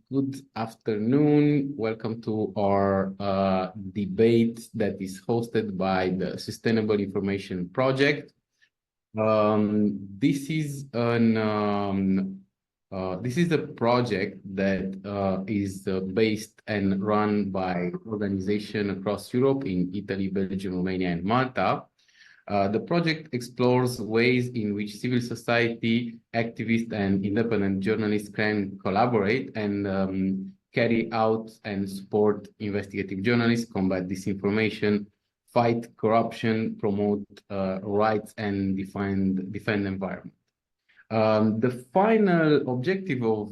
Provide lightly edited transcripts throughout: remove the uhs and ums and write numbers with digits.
Good afternoon. Welcome to our debate that is hosted by the Sustainable Information Project. This is a project that is based and run by organizations across Europe in Italy, Belgium, Romania, and Malta. The project explores ways in which civil society, activists, and independent journalists can collaborate and carry out and support investigative journalists, combat disinformation, fight corruption, promote rights, and defend the environment. The final objective of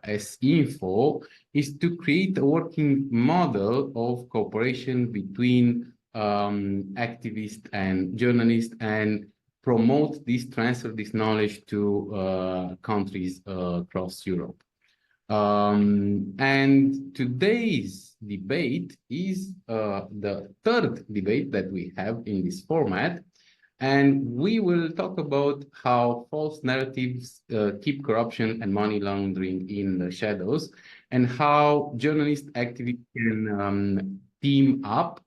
sinfo is to create a working model of cooperation between activists and journalists and promote transfer this knowledge to countries across Europe. And today's debate is the third debate that we have in this format. And we will talk about how false narratives keep corruption and money laundering in the shadows, and how journalist activists can team up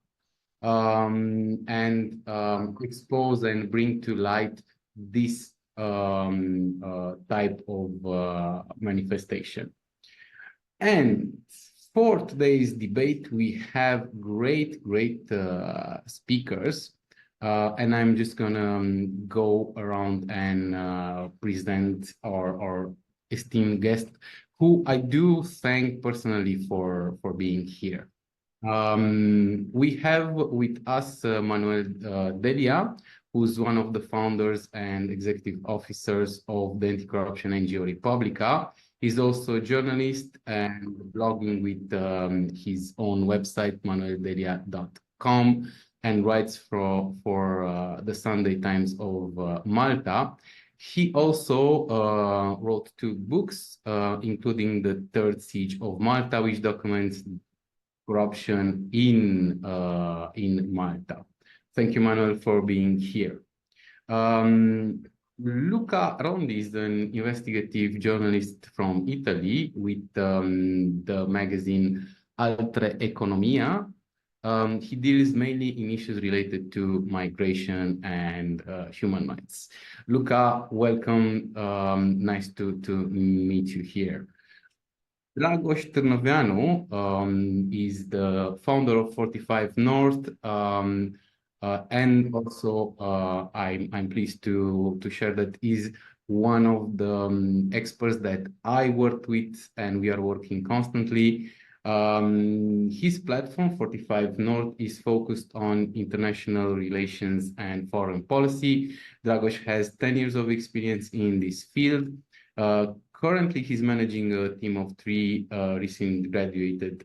and expose and bring to light this type of manifestation. And for today's debate, we have great speakers. And I'm just gonna go around and present our esteemed guest, who I do thank personally for being here. We have with us Manuel Delia, who's one of the founders and executive officers of the anti-corruption NGO Repubblika. He's also a journalist and blogging with his own website, manueldelia.com, and writes for the Sunday Times of Malta. He also wrote 2 books, including the Third Siege of Malta, which documents corruption in Malta. Thank you, Manuel, for being here. Luca Rondi is an investigative journalist from Italy with the magazine Altre Economia. He deals mainly in issues related to migration and human rights. Luca, welcome. Nice to meet you here. Dragoș Tîrnoveanu is the founder of 45 North, and also I'm pleased to share that is one of the experts that I worked with, and we are working constantly. His platform, 45 North, is focused on international relations and foreign policy. Dragoș has 10 years of experience in this field. Currently, he's managing a team of 3 recently graduated,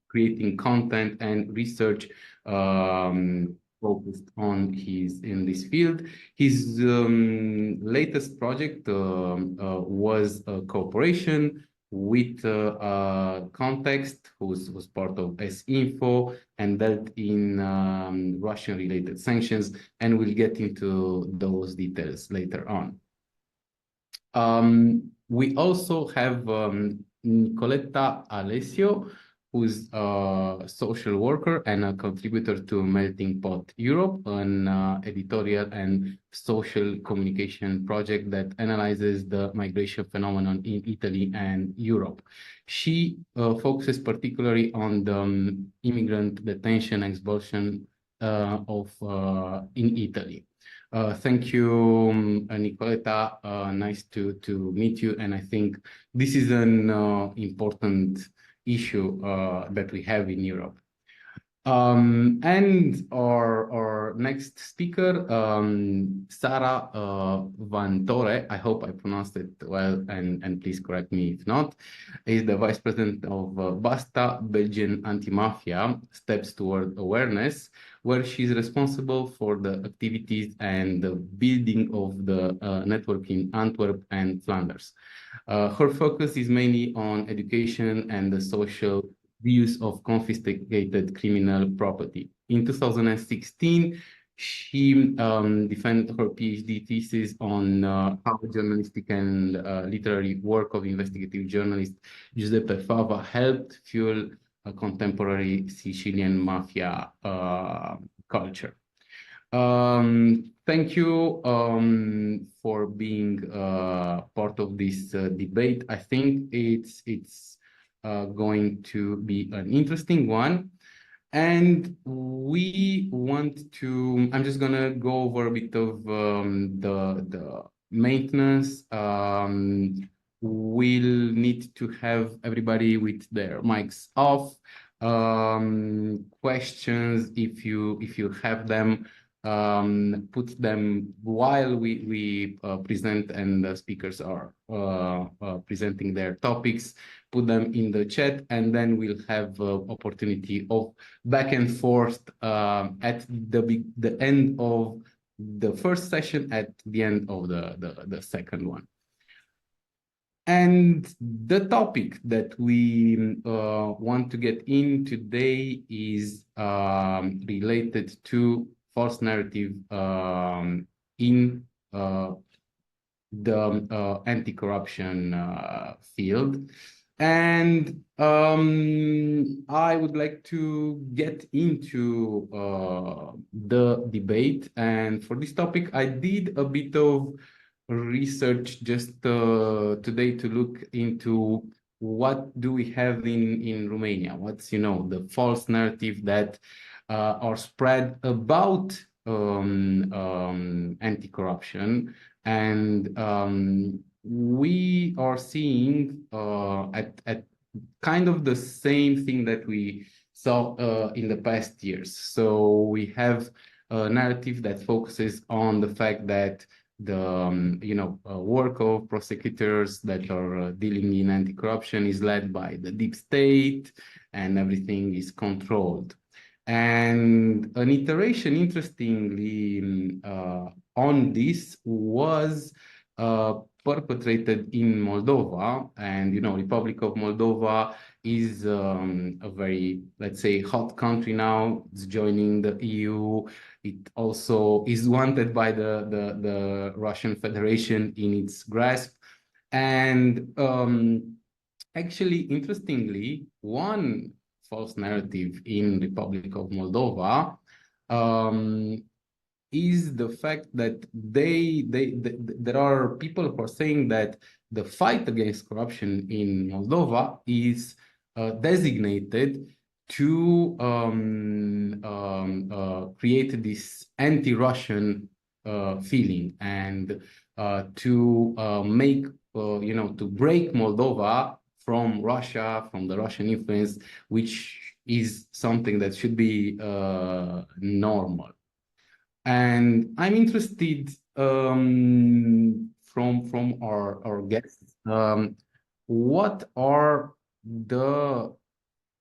creating content and research focused on in this field. His latest project was a cooperation with Context, who's was part of sinfo and dealt in Russian-related sanctions, and we'll get into those details later on. We also have Nicoletta Alessio, who's a social worker and a contributor to Melting Pot Europe, an editorial and social communication project that analyzes the migration phenomenon in Italy and Europe. She focuses particularly on the immigrant detention and expulsion in Italy. Thank you, Nicoletta. Nice to meet you. And I think this is an important issue that we have in Europe. And our next speaker, Sara Vantore, I hope I pronounced it well, and please correct me if not, is the Vice President of BASTA, Belgian Anti-Mafia, Steps Toward Awareness, where she's responsible for the activities and the building of the network in Antwerp and Flanders. Her focus is mainly on education and the social views of confiscated criminal property. In 2016, She defended her PhD thesis on how journalistic and literary work of investigative journalist Giuseppe Fava helped fuel a contemporary Sicilian mafia culture. Thank you for being part of this debate. I think it's going to be an interesting one. And we want to, I'm just gonna go over a bit of the maintenance. We'll need to have everybody with their mics off. Questions, if you have them, put them while we present and the speakers are presenting their topics. Put them in the chat, and then we'll have opportunity of back and forth at the end of the first session, at the end of the second one. And the topic that we want to get in today is related to false narrative in the anti-corruption field. And I would like to get into the debate. And for this topic, I did a bit of research just today to look into what do we have in Romania. What's, the false narrative that are spread about anti-corruption. And we are seeing at kind of the same thing that we saw in the past years. So we have a narrative that focuses on the fact that the work of prosecutors that are dealing in anti-corruption is led by the deep state and everything is controlled. And an iteration, interestingly, on this was perpetrated in Moldova. And Republic of Moldova is a very, let's say, hot country now. It's joining the EU. It also is wanted by the Russian Federation in its grasp. And actually, interestingly, one false narrative in Republic of Moldova is the fact that there are people who are saying that the fight against corruption in Moldova is designated to create this anti-Russian feeling and to make, to break Moldova from Russia, from the Russian influence, which is something that should be normal. And I'm interested from our guests, what are the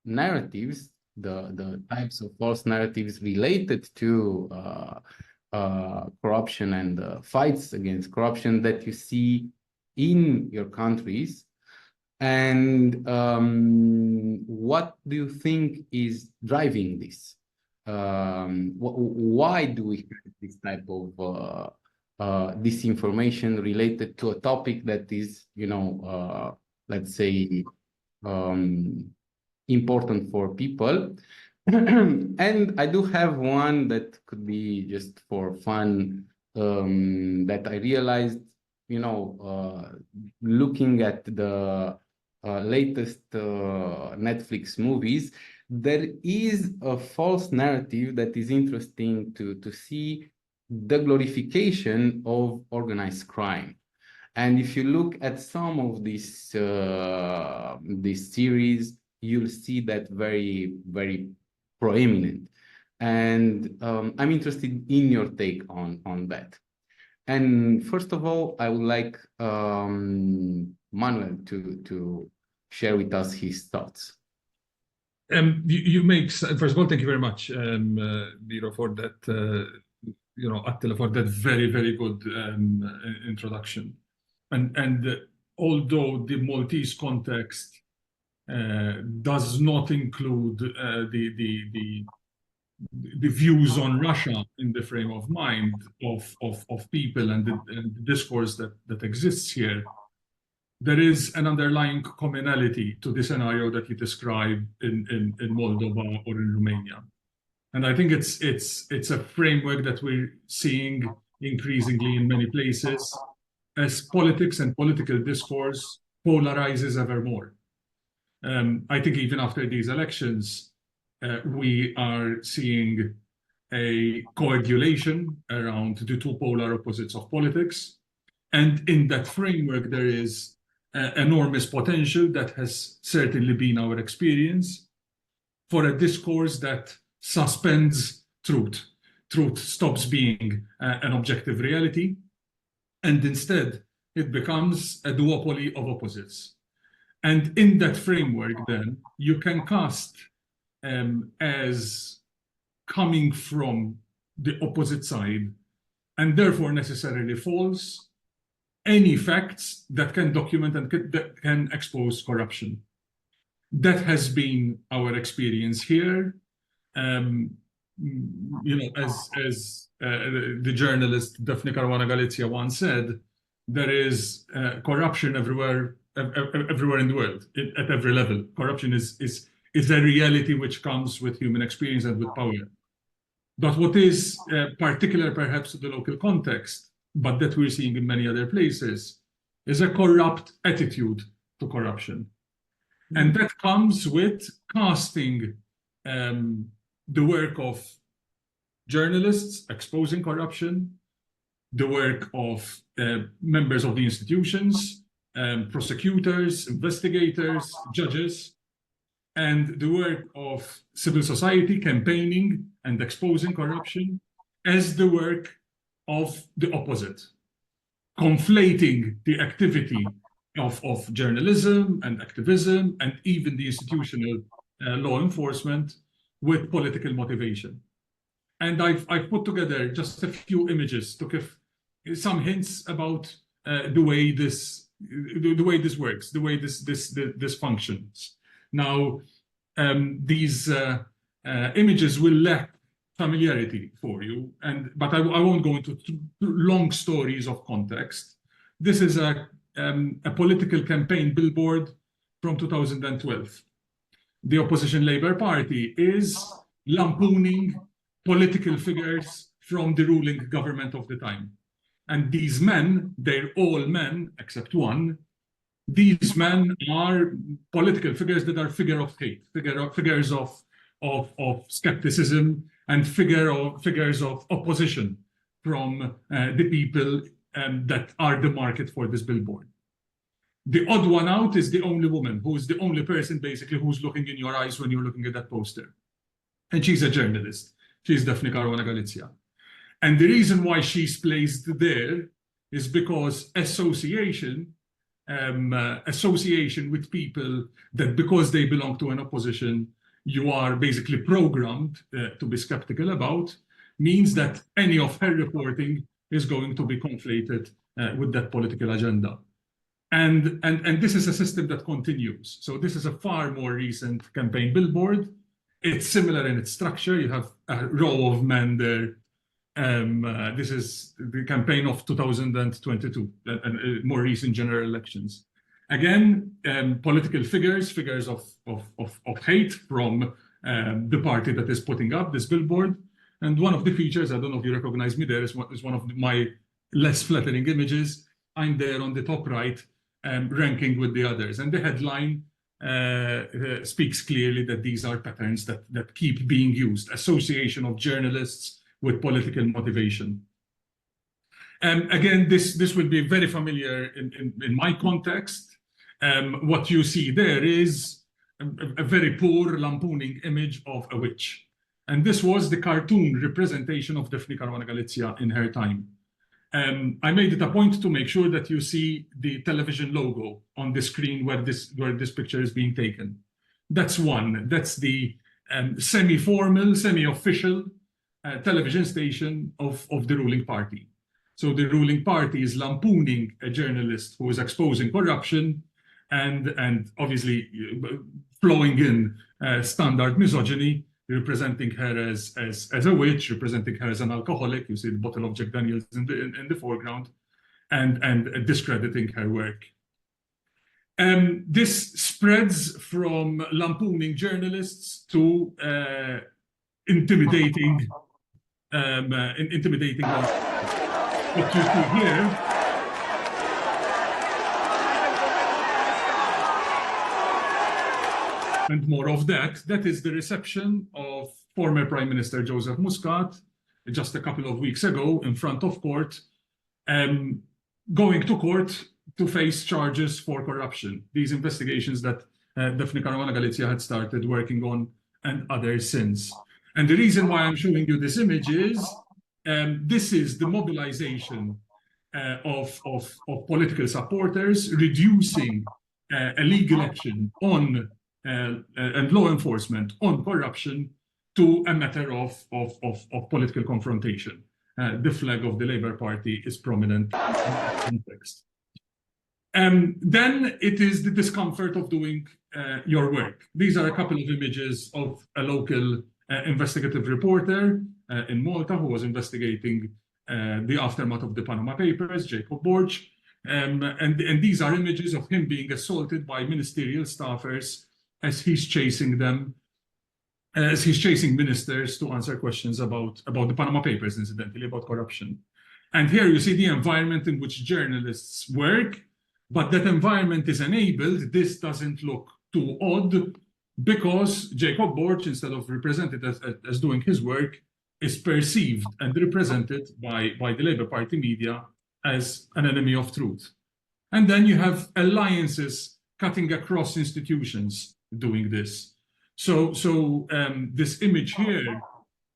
narratives, the types of false narratives related to corruption and fights against corruption that you see in your countries? And what do you think is driving this? Why do we have this type of disinformation related to a topic that is, let's say, important for people? And I do have one that could be just for fun, that I realized, looking at the latest Netflix movies, there is a false narrative that is interesting to see, the glorification of organized crime. And if you look at some of this series, you'll see that very, very proeminent. And I'm interested in your take on that. And first of all, I would like Manuel to share with us his thoughts. You make, first of all, thank you very much, Miro, for that, Attila, for that very, very good introduction. And although the Maltese context does not include the the views on Russia in the frame of mind of people and the discourse that exists here, there is an underlying commonality to the scenario that you describe in Moldova or in Romania. And I think it's a framework that we're seeing increasingly in many places as politics and political discourse polarizes ever more. I think even after these elections, we are seeing a coagulation around the two polar opposites of politics. And in that framework, there is enormous potential that has certainly been our experience for a discourse that suspends truth. Truth stops being an objective reality, and instead it becomes a duopoly of opposites. And in that framework, then, you can cast as coming from the opposite side, and therefore necessarily false, any facts that can document and that can expose corruption. That has been our experience here. As the journalist Daphne Caruana Galizia once said, there is corruption everywhere in the world, at every level. Corruption is a reality which comes with human experience and with power. But what is particular perhaps to the local context, but that we're seeing in many other places, is a corrupt attitude to corruption. And that comes with casting the work of journalists exposing corruption, the work of members of the institutions, prosecutors, investigators, judges, and the work of civil society campaigning and exposing corruption as the work of the opposite, conflating the activity of journalism and activism and even the institutional law enforcement with political motivation. And I've put together just a few images to give some hints about the way this works, the way this functions. Now, these images will lack familiarity for you, but I won't go into long stories of context. This is a political campaign billboard from 2012. The opposition Labour Party is lampooning political figures from the ruling government of the time. And these men, they're all men except one, these men are political figures that are figures of hate, figures of skepticism, and figures of opposition from the people that are the market for this billboard. The odd one out is the only woman, who is the only person basically who's looking in your eyes when you're looking at that poster. And she's a journalist. She's Daphne Caruana Galizia. And the reason why she's placed there is because association with people that, because they belong to an opposition, you are basically programmed to be skeptical about, means that any of her reporting is going to be conflated with that political agenda. And this is a system that continues. So this is a far more recent campaign billboard. It's similar in its structure. You have a row of men there. This is the campaign of 2022, and more recent general elections. Again, political figures of hate from the party that is putting up this billboard. And one of the features, I don't know if you recognize me there, is one of my less flattering images. I'm there on the top right, ranking with the others. And the headline speaks clearly that these are patterns that keep being used. Association of journalists with political motivation. Again, this would be very familiar in my context. What you see there is a very poor lampooning image of a witch. And this was the cartoon representation of Daphne Caruana Galizia in her time. I made it a point to make sure that you see the television logo on the screen where this picture is being taken. That's one. That's the semi-formal, semi-official television station of the ruling party. So the ruling party is lampooning a journalist who is exposing corruption and obviously flowing in standard misogyny representing her as a witch, representing her as an alcoholic. You see the bottle of Jack Daniels in the foreground, and discrediting her work. This spreads from lampooning journalists to intimidating intimidating them. What you see here and more of that is the reception of former Prime Minister Joseph Muscat just a couple of weeks ago in front of court, going to court to face charges for corruption. These investigations that Daphne Caruana Galizia had started working on, and others since. And the reason why I'm showing you this image is this is the mobilization of political supporters, reducing a legal action on and law enforcement on corruption to a matter of political confrontation. The flag of the Labour Party is prominent in that context. Then it is the discomfort of doing your work. These are a couple of images of a local investigative reporter in Malta who was investigating the aftermath of the Panama Papers, Jacob Borch. And these are images of him being assaulted by ministerial staffers as he's chasing them, as he's chasing ministers to answer questions about the Panama Papers, incidentally, about corruption. And here you see the environment in which journalists work, but that environment is enabled. This doesn't look too odd because Jacob Borch, instead of represented as doing his work, is perceived and represented by the Labour Party media as an enemy of truth. And then you have alliances cutting across institutions doing this. So this image here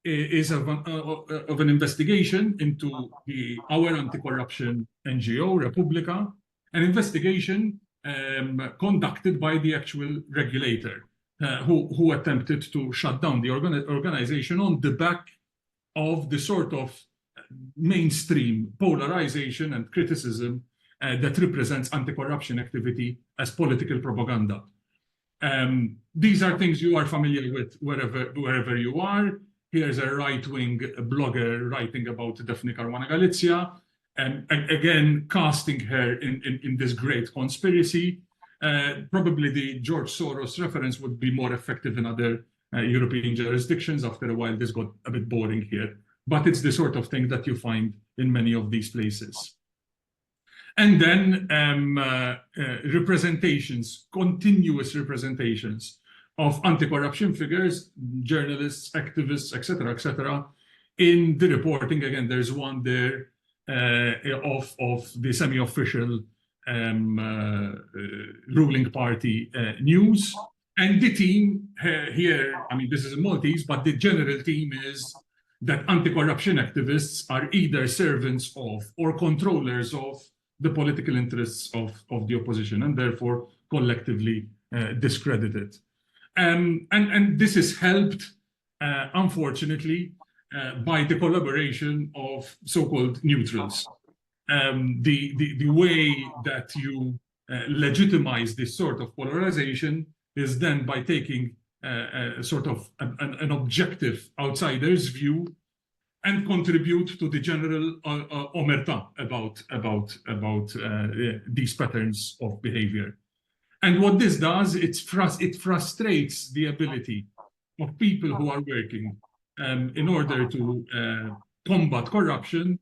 is of an investigation into our anti-corruption NGO, Repubblika, an investigation conducted by the actual regulator who attempted to shut down the organization on the back of the sort of mainstream polarization and criticism that represents anti-corruption activity as political propaganda. These are things you are familiar with wherever you are. Here's a right-wing blogger writing about Daphne Caruana Galizia, and again casting her in this great conspiracy. Probably the George Soros reference would be more effective in other European jurisdictions. After a while, this got a bit boring here, but it's the sort of thing that you find in many of these places. And then representations, continuous representations of anti-corruption figures, journalists, activists, etc., in the reporting. Again, there's one there of the semi-official ruling party news. And the team here, I mean, this is a Maltese, but the general theme is that anti-corruption activists are either servants of or controllers of the political interests of the opposition, and therefore collectively discredited. And this is helped, unfortunately, by the collaboration of so-called neutrals. The way that you legitimize this sort of polarization is then by taking a sort of an objective outsider's view and contribute to the general omerta about these patterns of behavior. And what this does, it frustrates the ability of people who are working in order to combat corruption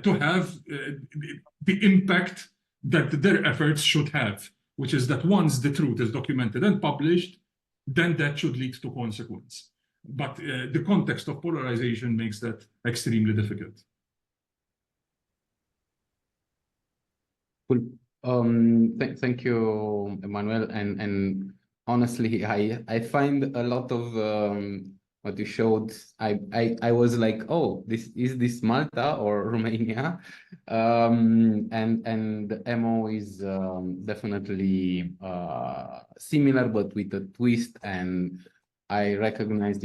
to have the impact that their efforts should have, which is that once the truth is documented and published, then that should lead to consequence. But the context of polarization makes that extremely difficult. Cool. Thank you, Manuel. And honestly, I find a lot of what you showed. I was like, oh, is this Malta or Romania? And the MO is definitely similar, but with a twist. And I recognized,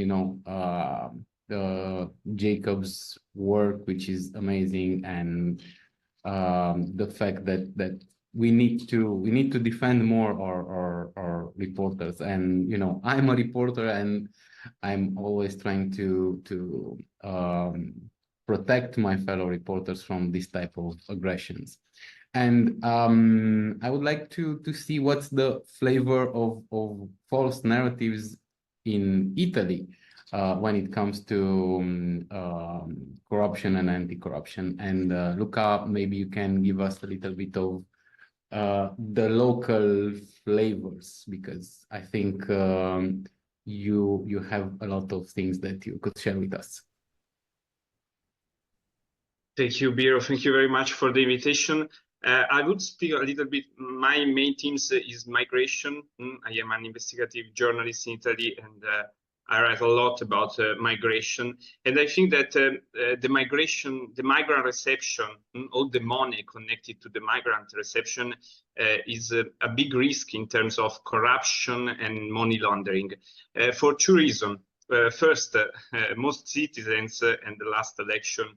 the Jacob's work, which is amazing, and the fact that we need to defend more our reporters. And I'm a reporter, and I'm always trying to protect my fellow reporters from this type of aggressions. And I would like to see what's the flavor of false narratives in Italy when it comes to corruption and anti-corruption. And Luca, maybe you can give us a little bit of the local flavors, because I think you have a lot of things that you could share with us. Thank you, Biro. Thank you very much for the invitation. I would speak a little bit. My main themes is migration. I am an investigative journalist in Italy, and I write a lot about migration. And I think that the migrant reception, all the money connected to the migrant reception is a big risk in terms of corruption and money laundering for two reasons. First, most citizens and the last election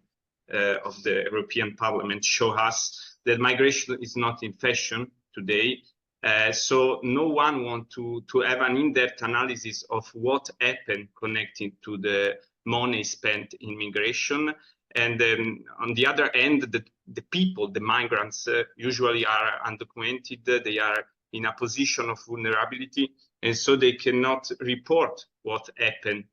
of the European Parliament show us that migration is not in fashion today. So no one wants to have an in-depth analysis of what happened connected to the money spent in migration. And then on the other end, the people, the migrants, usually are undocumented. They are in a position of vulnerability, and so they cannot report what happened.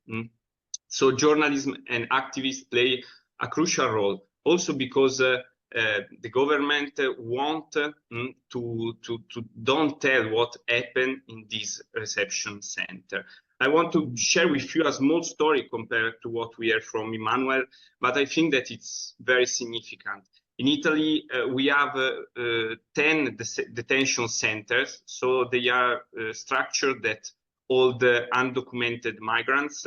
So journalism and activists play a crucial role, also because the government want to don't tell what happened in this reception center. I want to share with you a small story compared to what we heard from Manuel, but I think that it's very significant. In Italy, we have 10 detention centers, so they are structured that all the undocumented migrants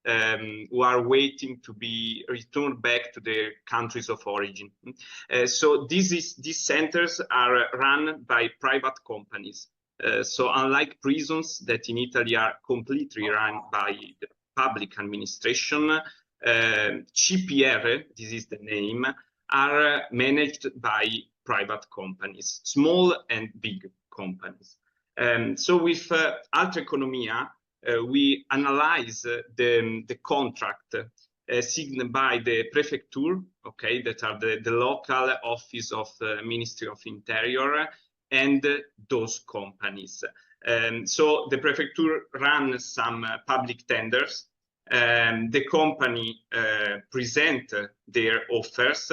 who are waiting to be returned back to their countries of origin. So these centers are run by private companies. So unlike prisons that in Italy are completely run by the public administration, CPR, this is the name, are managed by private companies, small and big companies. So with Altra Economia, we analyze the contract signed by the prefecture, okay, that are the local office of the Ministry of Interior, and those companies. So the prefecture runs some public tenders. The company present their offers,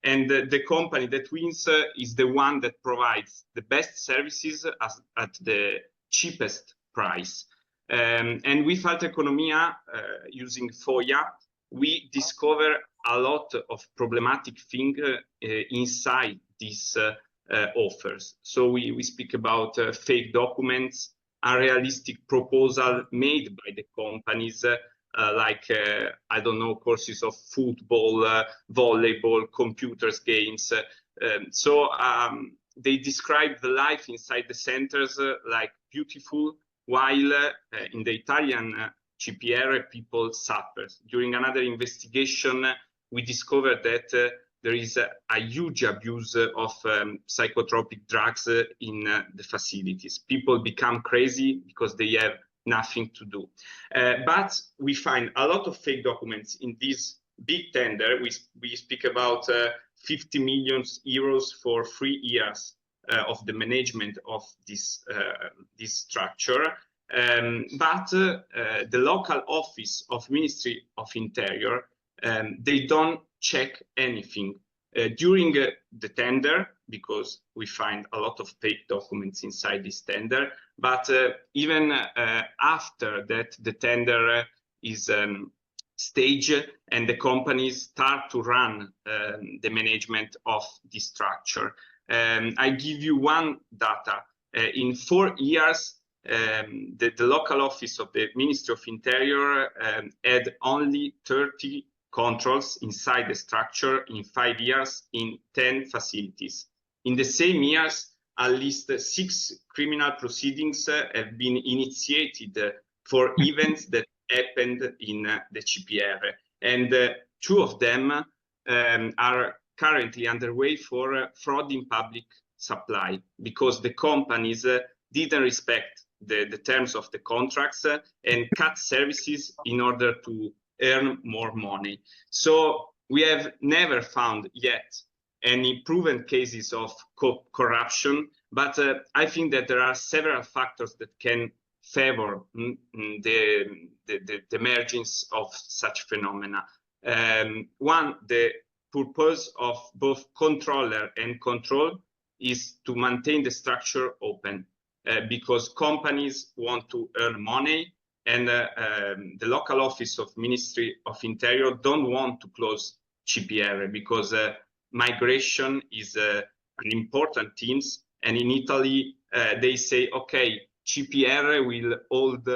and the company that wins is the one that provides the best services at the cheapest price. And with Altra Economia, using FOIA, we discover a lot of problematic things inside these offers. So we speak about fake documents, unrealistic proposal made by the companies, like, I don't know, courses of football, volleyball, computers, games. So they describe the life inside the centers like beautiful, while in the Italian CPR, people suffer. During another investigation, we discovered that there is a huge abuse of psychotropic drugs in the facilities. People become crazy because they have nothing to do. But we find a lot of fake documents in this big tender. We speak about 50 million euros for 3 years of the management of this structure. But the local office of Ministry of Interior, they don't check anything during the tender, because we find a lot of fake documents inside this tender. But even after that, the tender is staged and the companies start to run the management of this structure. I give you one data. In 4 years, the local office of the Ministry of Interior had only 30 controls inside the structure in 5 years in 10 facilities. In the same years, at least 6 criminal proceedings have been initiated for events that happened in the CPR. And 2 of them are currently underway for fraud in public supply, because the companies didn't respect the terms of the contracts and cut services in order to earn more money. So we have never found yet any proven cases of corruption, but I think that there are several factors that can favor the emergence of such phenomena. One, the purpose of both controller and control is to maintain the structure open, because companies want to earn money, and the local office of Ministry of Interior don't want to close CPR, because migration is an important theme, and in Italy they say, okay, CPR will hold,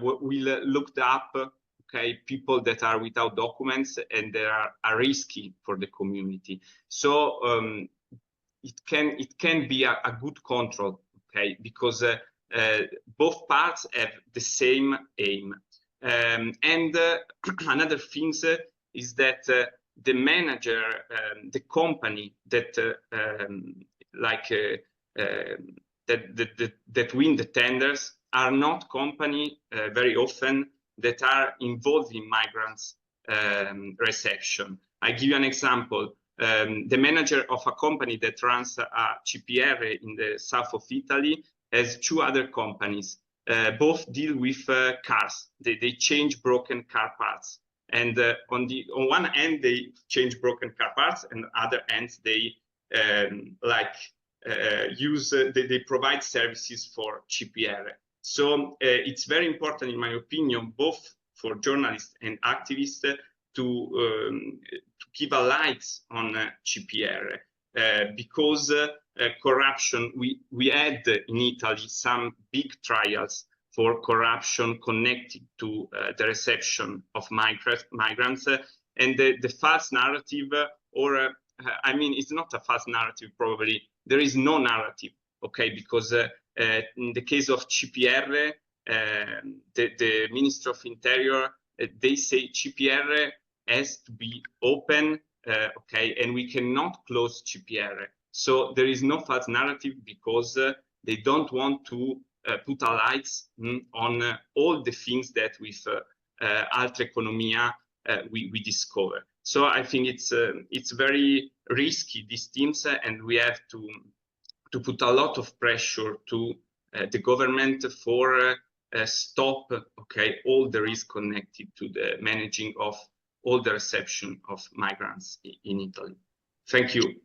will look up, okay, people that are without documents and they are risky for the community. So it can be a good control, okay, because both parts have the same aim. And another thing is that the manager, the company that that win the tenders are not company very often that are involved in migrants reception. I give you an example. The manager of a company that runs a CPR in the south of Italy has two other companies. Both deal with cars. They change broken car parts. And on one end, they change broken car parts, and on the other end, they they provide services for CPR. So it's very important, in my opinion, both for journalists and activists to keep a light on CPR, because corruption, we had in Italy some big trials for corruption connected to the reception of migrants, and the false narrative, or I mean, it's not a false narrative, probably. There is no narrative, okay, because in the case of CPR, the Ministry of Interior, they say CPR has to be open, okay, and we cannot close CPR. So there is no false narrative, because they don't want to put a light on all the things that with altra economia we discover. So I think it's very risky, these teams, and we have to put a lot of pressure to the government for stop, okay, all the risk connected to the managing of all the reception of migrants in Italy. Thank you.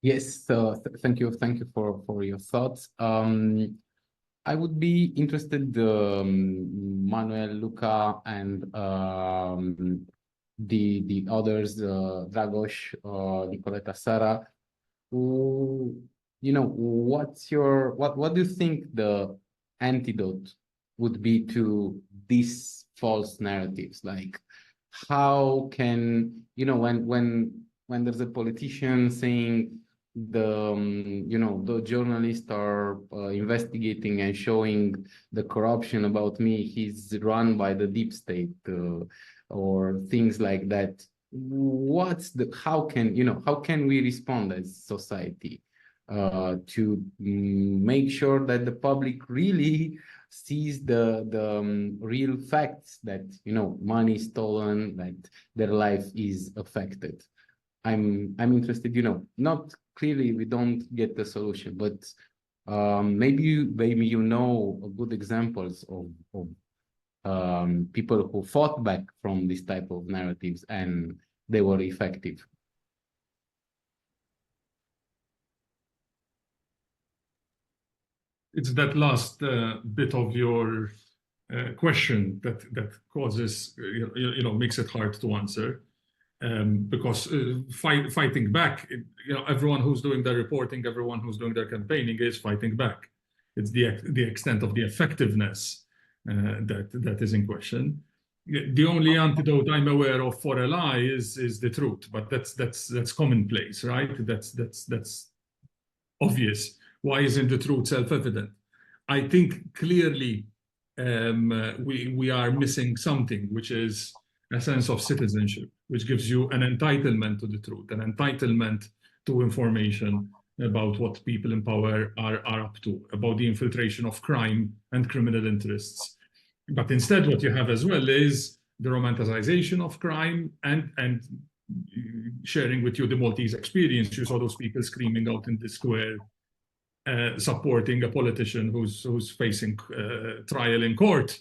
Yes, so thank you for your thoughts. I would be interested, Manuel, Luca, and the others, Dragoș, Nicoleta, Sara. You know, what do you think the antidote would be to these false narratives? Like, how can, you know, when there's a politician saying the journalists are investigating and showing the corruption about me, he's run by the deep state, or things like that. How can we respond as society to make sure that the public really sees the real facts, that money is stolen, that their life is affected? I'm interested, not clearly we don't get the solution, but maybe you know good examples of people who fought back from this type of narratives and they were effective. It's that last bit of your question that causes, makes it hard to answer. Because fighting back, everyone who's doing their reporting, everyone who's doing their campaigning is fighting back. It's the extent of the effectiveness that is in question. The only antidote I'm aware of for a lie is the truth, but that's commonplace, right? That's obvious. Why isn't the truth self-evident? I think clearly we are missing something, which is a sense of citizenship, which gives you an entitlement to the truth, an entitlement to information about what people in power are up to, about the infiltration of crime and criminal interests. But instead, what you have as well is the romanticization of crime and sharing with you the Maltese experience. You saw those people screaming out in the square, supporting a politician who's facing trial in court.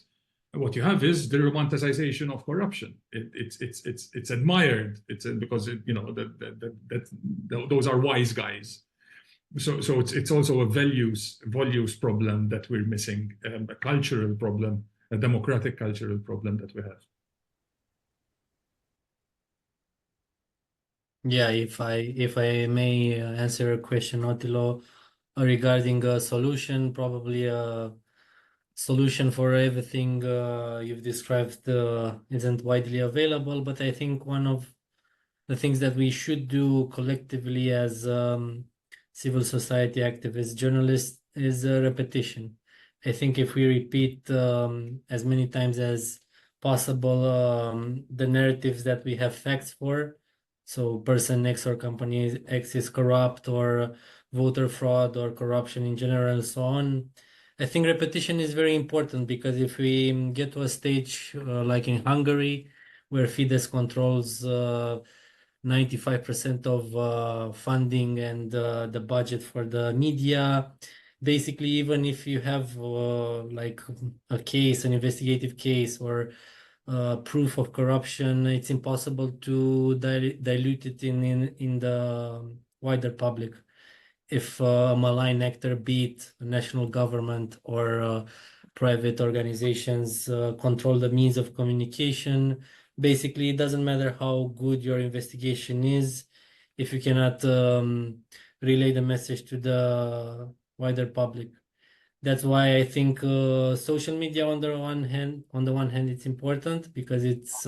What you have is the romanticization of corruption. It's admired. Because those are wise guys. So it's also a values problem that we're missing, a cultural problem, a democratic cultural problem that we have. Yeah, if I may answer a question, Attilo, regarding a solution, probably a solution for everything you've described isn't widely available, but I think one of the things that we should do collectively as civil society activists, journalists, is repetition. I think if we repeat as many times as possible the narratives that we have facts for, so person X or company X is corrupt, or voter fraud or corruption in general, and so on, I think repetition is very important, because if we get to a stage like in Hungary, where Fidesz controls 95% of funding and the budget for the media, basically, even if you have like a case, an investigative case, or proof of corruption, it's impossible to dilute it in the wider public. If a malign actor beat a national government or private organizations control the means of communication, basically it doesn't matter how good your investigation is if you cannot relay the message to the wider public. That's why I think social media on the one hand it's important, because it's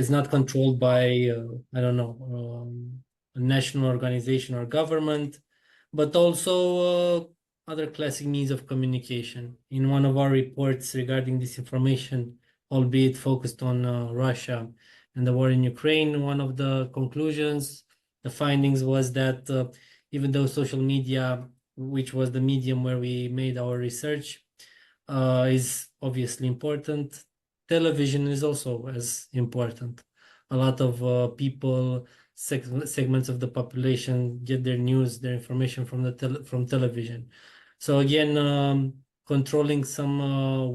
not controlled by I don't know, a national organization or government, but also other classic means of communication. In one of our reports regarding disinformation, albeit focused on Russia and the war in Ukraine, one of the conclusions, the findings, was that even though social media, which was the medium where we made our research, is obviously important, television is also as important. A lot of people, segments of the population, get their news, their information from television. So again, controlling some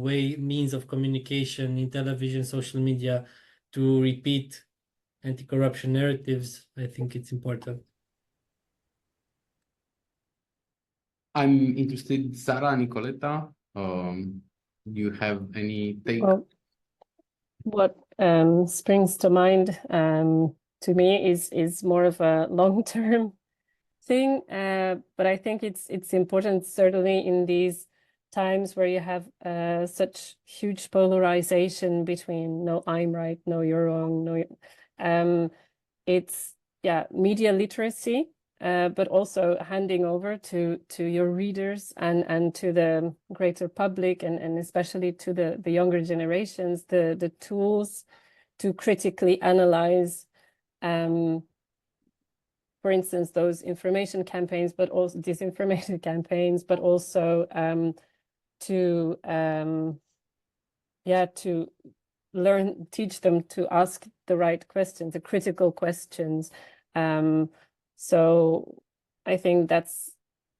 means of communication in television, social media, to repeat anti-corruption narratives, I think it's important. I'm interested, Sara, Nicoleta, do you have any take? Well, what springs to mind to me is more of a long-term thing, but I think it's important, certainly in these times where you have such huge polarization between no, I'm right, no, you're wrong, no, it's media literacy, but also handing over to your readers and to the greater public, and especially to the younger generations, the tools to critically analyze, for instance, those information campaigns, but also disinformation campaigns, but also to teach them to ask the right questions, the critical questions. So I think that's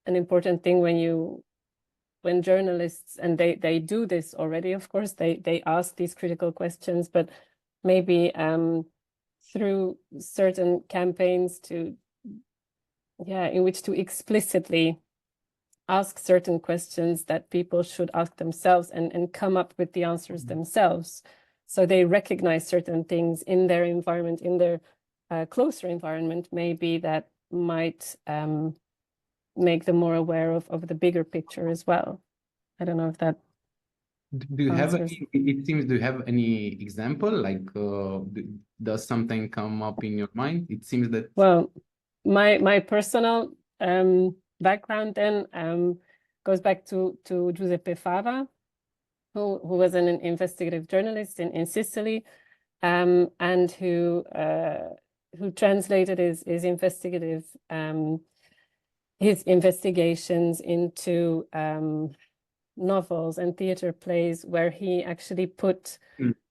an important thing when journalists, and they do this already, of course, they ask these critical questions, but maybe through certain campaigns in which to explicitly ask certain questions that people should ask themselves and come up with the answers themselves. So they recognize certain things in their environment, in their closer environment, maybe, that might make them more aware of the bigger picture as well. I don't know if that do you have any, it seems, do you have any example, like does something come up in your mind? It seems that, well, my personal background then goes back to Giuseppe Fava, who was an investigative journalist in Sicily, and who who translated his investigations into novels and theater plays, where he actually put,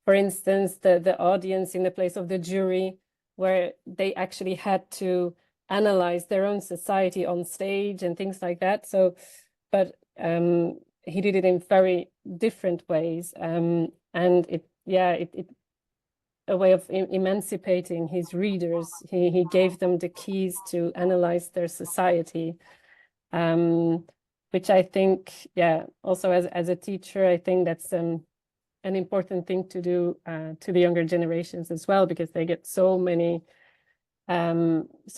for instance, the audience in the place of the jury, where they actually had to analyze their own society on stage and things like that. So, but he did it in very different ways, and it a way of emancipating his readers. He gave them the keys to analyze their society, which I think, also as a teacher, I think that's an important thing to do to the younger generations as well, because they get so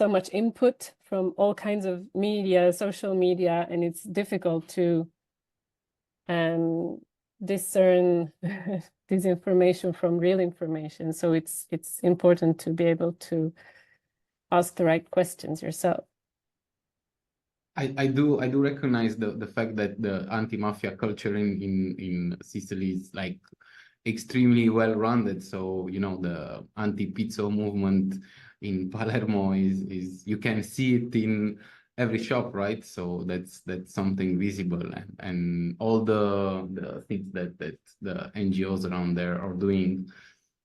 much input from all kinds of media, social media, and it's difficult to discern disinformation from real information. So it's important to be able to ask the right questions yourself. I do recognize the fact that the anti-mafia culture in Sicily is like extremely well rounded. So, you know, the anti-pizzo movement in Palermo is you can see it in every shop, right? So that's something visible, and all the things that the NGOs around there are doing.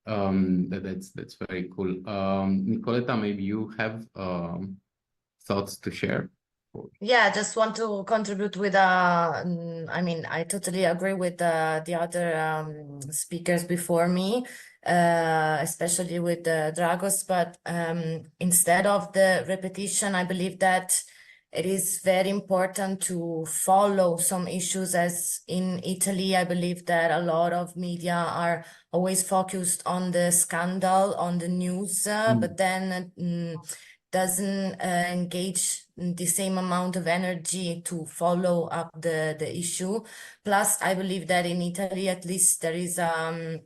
That's very cool. Nicoletta, maybe you have thoughts to share? Yeah, I just want to contribute with I mean, I totally agree with the other speakers before me, especially with Dragoș, but instead of the repetition, I believe that it is very important to follow some issues. As in Italy, I believe that a lot of media are always focused on the scandal, on the news, but then doesn't engage the same amount of energy to follow up the issue. Plus, I believe that in Italy, at least, there is a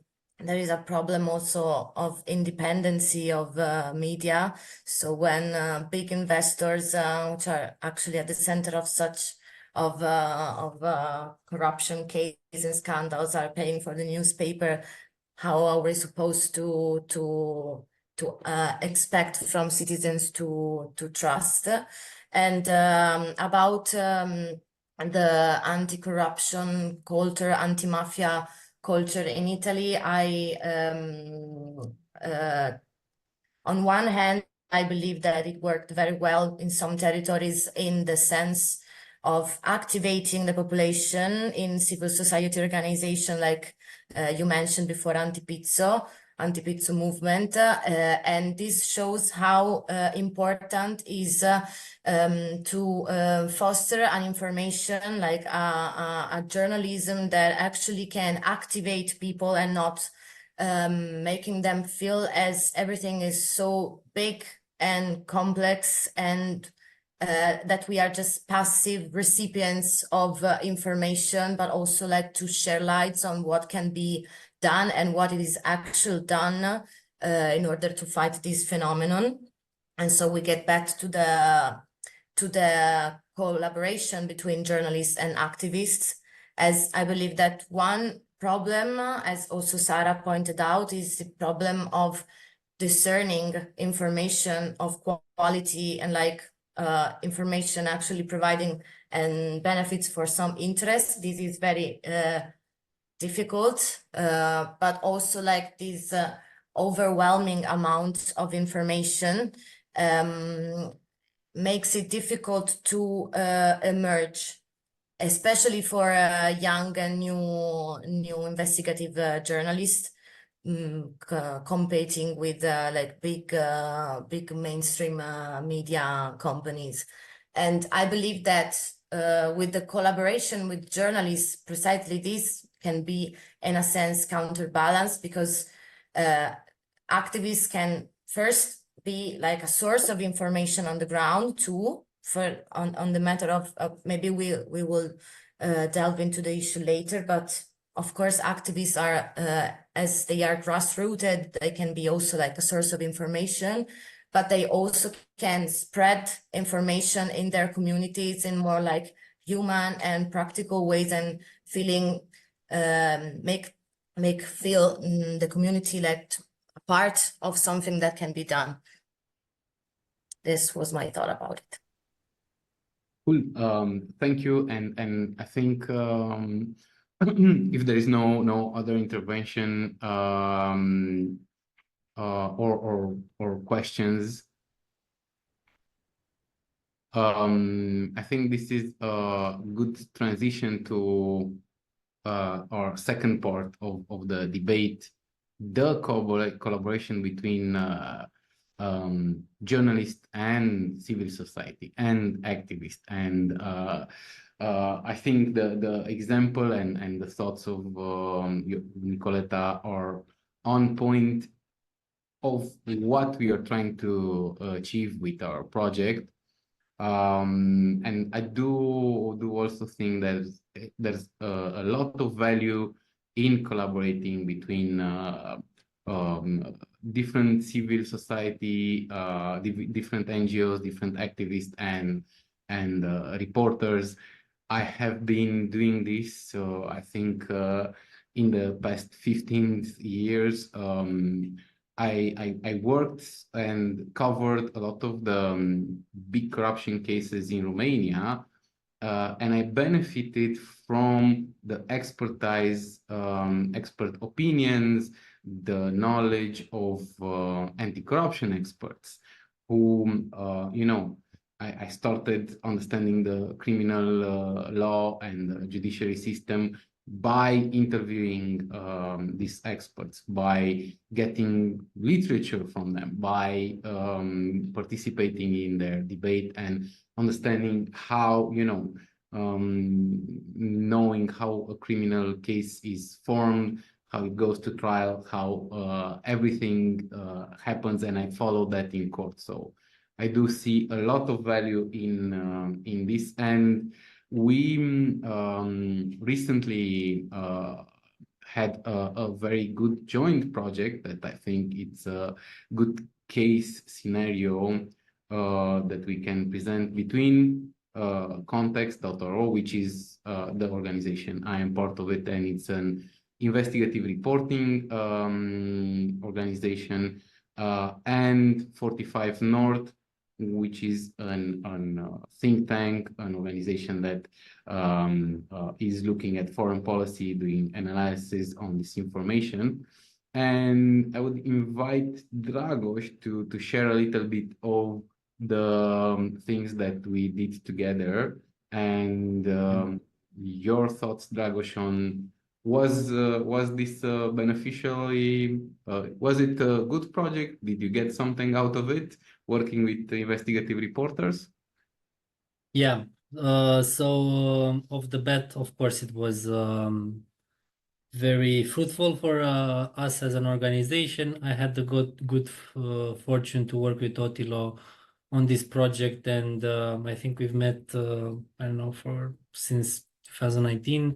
problem also of independency of media. So when big investors, which are actually at the center of such corruption cases and scandals, are paying for the newspaper, how are we supposed to expect from citizens to trust? And about the anti-corruption culture, anti-mafia culture in Italy, on one hand, I believe that it worked very well in some territories in the sense of activating the population in civil society organization, like you mentioned before, anti-pizzo movement, and this shows how important is to foster an information, like a journalism that actually can activate people and not making them feel as everything is so big and complex, and that we are just passive recipients of information, but also like to share lights on what can be done and what is actually done in order to fight this phenomenon. And so we get back to the collaboration between journalists and activists, as I believe that one problem, as also Sarah pointed out, is the problem of discerning information of quality and like information actually providing and benefits for some interests. This is very difficult, but also like this overwhelming amount of information makes it difficult to emerge, especially for young and new investigative journalists competing with like big mainstream media companies. And I believe that with the collaboration with journalists, precisely this can be, in a sense, counterbalanced, because activists can first be like a source of information on the ground too, on the matter of maybe we will delve into the issue later, but of course activists are as they are grassrooted, they can be also like a source of information, but they also can spread information in their communities in more like human and practical ways, and feeling make feel the community like a part of something that can be done. this was my thought about it. Cool. Thank you. And I think if there is no other intervention or questions, I think this is a good transition to our second part of the debate, the collaboration between journalists and civil society and activists. And I think the example and the thoughts of Nicoleta are on point of what we are trying to achieve with our project. And I do also think that there's a lot of value in collaborating between different civil society, different NGOs, different activists, and reporters. I have been doing this, so I think in the past 15 years, I worked and covered a lot of the big corruption cases in Romania, and I benefited from the expertise, expert opinions, the knowledge of anti-corruption experts who, you know, I started understanding the criminal law and the judiciary system by interviewing these experts, by getting literature from them, by participating in their debate and understanding how, you know, knowing how a criminal case is formed, how it goes to trial, how everything happens, and I follow that in court. So I do see a lot of value in this, and we recently had a very good joint project that I think it's a good case scenario that we can present between Context.ro, which is the organization. I am part of it, and it's an investigative reporting organization, and 45 North, which is an think tank, an organization that is looking at foreign policy, doing analysis on disinformation. And I would invite Dragoș to share a little bit of the things that we did together, and your thoughts, Dragoș, on was this beneficially? Was it a good project? Did you get something out of it, working with the investigative reporters? Yeah. So off the bat, of course, it was very fruitful for us as an organization. I had the good fortune to work with Otilo on this project, and I think we've met I don't know, since 2019,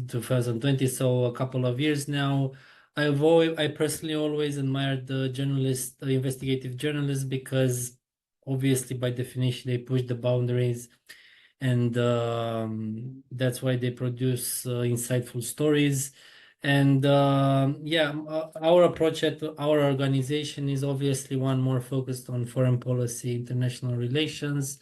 2020, so a couple of years now. I personally always admired the investigative journalists, because obviously by definition they push the boundaries, and that's why they produce insightful stories. And yeah, our approach at our organization is obviously one more focused on foreign policy, international relations.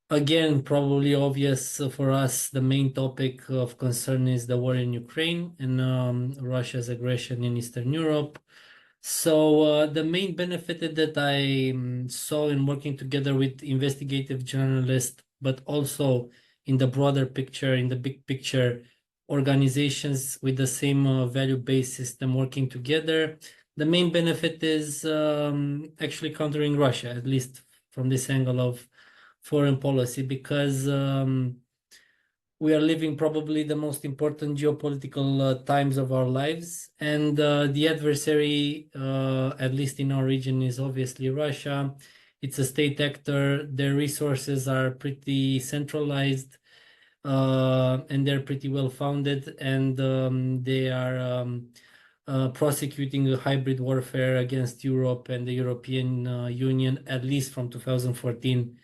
Again, probably obvious for us, the main topic of concern is the war in Ukraine and Russia's aggression in Eastern Europe. So the main benefit that I saw in working together with investigative journalists, but also in the broader picture, in the big picture, organizations with the same value-based system working together, the main benefit is actually countering Russia, at least from this angle of foreign policy, because we are living probably the most important geopolitical times of our lives, and the adversary, at least in our region, is obviously Russia. It's a state actor. Their resources are pretty centralized, and they're pretty well founded, and they are prosecuting a hybrid warfare against Europe and the European Union, at least from 2014.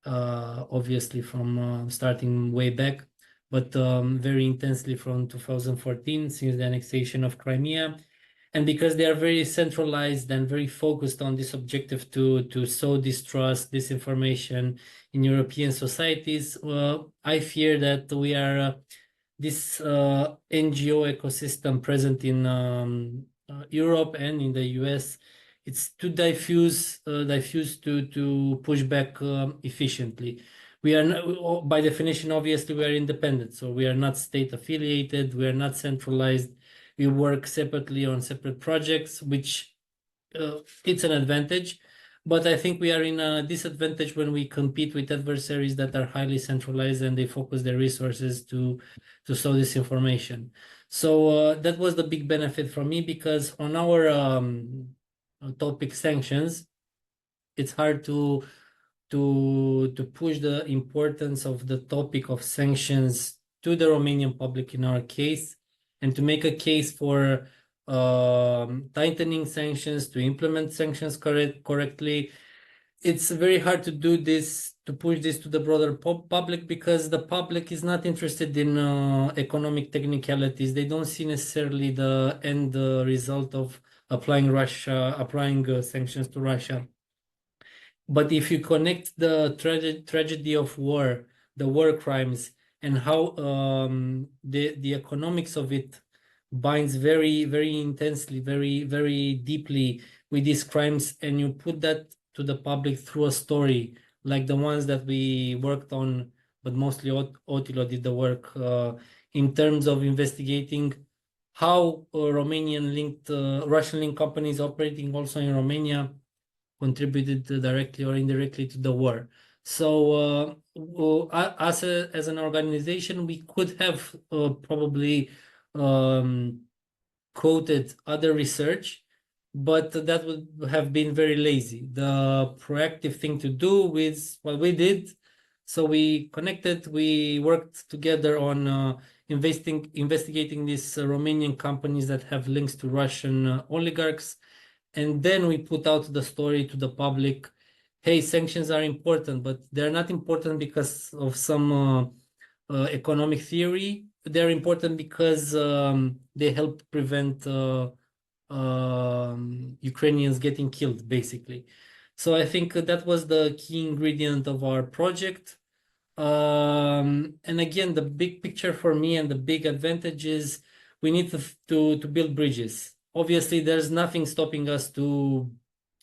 Obviously from starting way back, but very intensely from 2014, since the annexation of Crimea. And because they are very centralized and very focused on this objective to sow distrust, disinformation in European societies, I fear that we are this NGO ecosystem present in Europe and in the US. It's too diffuse to push back efficiently. We are, by definition, obviously, we are independent, so we are not state affiliated, we are not centralized. We work separately on separate projects, which it's an advantage. But I think we are in a disadvantage when we compete with adversaries that are highly centralized and they focus their resources to sow this information. So that was the big benefit for me, because on our topic sanctions, it's hard to push the importance of the topic of sanctions to the Romanian public in our case, and to make a case for tightening sanctions, to implement sanctions correctly. It's very hard to do this, to push this to the broader public, because the public is not interested in economic technicalities. They don't see necessarily the end result of applying sanctions to Russia. But if you connect the tragedy of war, the war crimes, and how the economics of it binds very, very intensely, very, very deeply with these crimes, and you put that to the public through a story like the ones that we worked on, but mostly Otilo did the work in terms of investigating how Romanian-linked, Russian-linked companies operating also in Romania contributed directly or indirectly to the war. So as an organization, we could have probably quoted other research, but that would have been very lazy. The proactive thing to do is what we did. So we connected, we worked together on investigating these Romanian companies that have links to Russian oligarchs. And then we put out the story to the public. Hey, sanctions are important, but they're not important because of some economic theory. They're important because they help prevent Ukrainians getting killed, basically. So I think that was the key ingredient of our project. And again, the big picture for me and the big advantage is we need to build bridges. Obviously, there's nothing stopping us to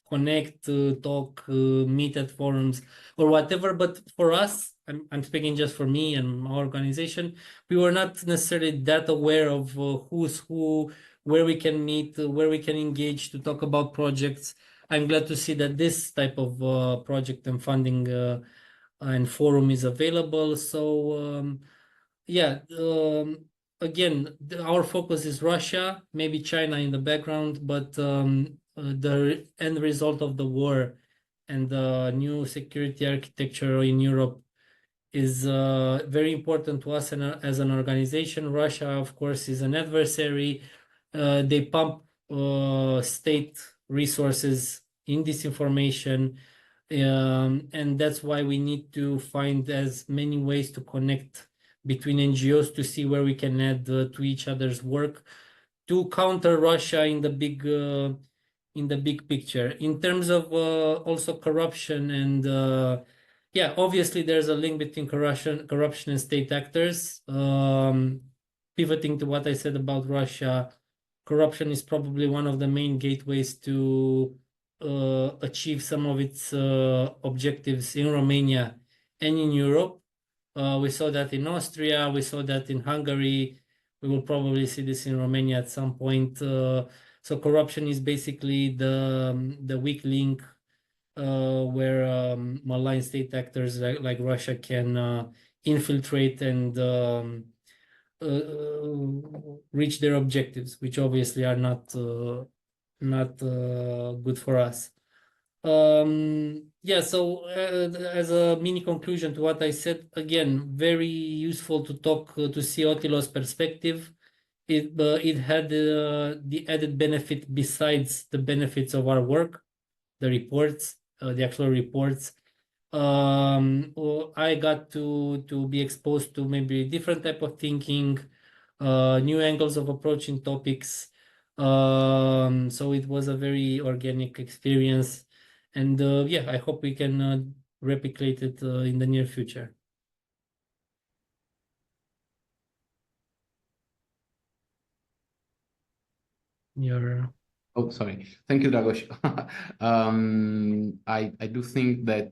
connect, talk, meet at forums or whatever. But for us, I'm speaking just for me and our organization, we were not necessarily that aware of who's who, where we can meet, where we can engage to talk about projects. I'm glad to see that this type of project and funding and forum is available. So yeah, again, our focus is Russia, maybe China in the background, but the end result of the war and the new security architecture in Europe is very important to us as an organization. Russia, of course, is an adversary. They pump state resources in disinformation, and that's why we need to find as many ways to connect between NGOs to see where we can add to each other's work to counter Russia in the big picture. In terms of also corruption and yeah, obviously there's a link between corruption and state actors. Pivoting to what I said about Russia, corruption is probably one of the main gateways to achieve some of its objectives in Romania and in Europe. We saw that in Austria, we saw that in Hungary. We will probably see this in Romania at some point. So corruption is basically the weak link where malign state actors like Russia can infiltrate and reach their objectives, which obviously are not good for us. Yeah, so as a mini conclusion to what I said, again, very useful to talk to see Otilo's perspective. It had the added benefit besides the benefits of our work, the reports, the actual reports. I got to be exposed to maybe different type of thinking, new angles of approaching topics. So it was a very organic experience, and yeah, I hope we can replicate it in the near future. Oh, sorry. Thank you, Dragoș. I do think that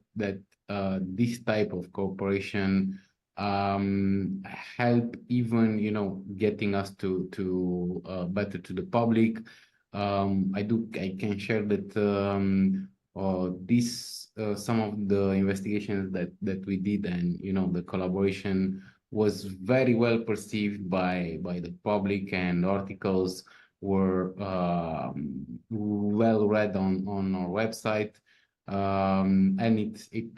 this type of cooperation help even, you know, getting us to better to the public. I can share that some of the investigations that we did, and you know, the collaboration was very well perceived by the public, and articles were well read on our website, and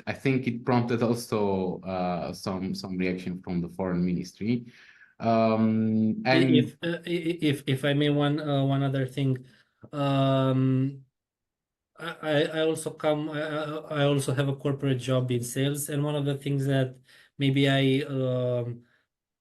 I think it prompted also some reaction from the foreign ministry. And if I may, one other thing, I also have a corporate job in sales, and one of the things that maybe I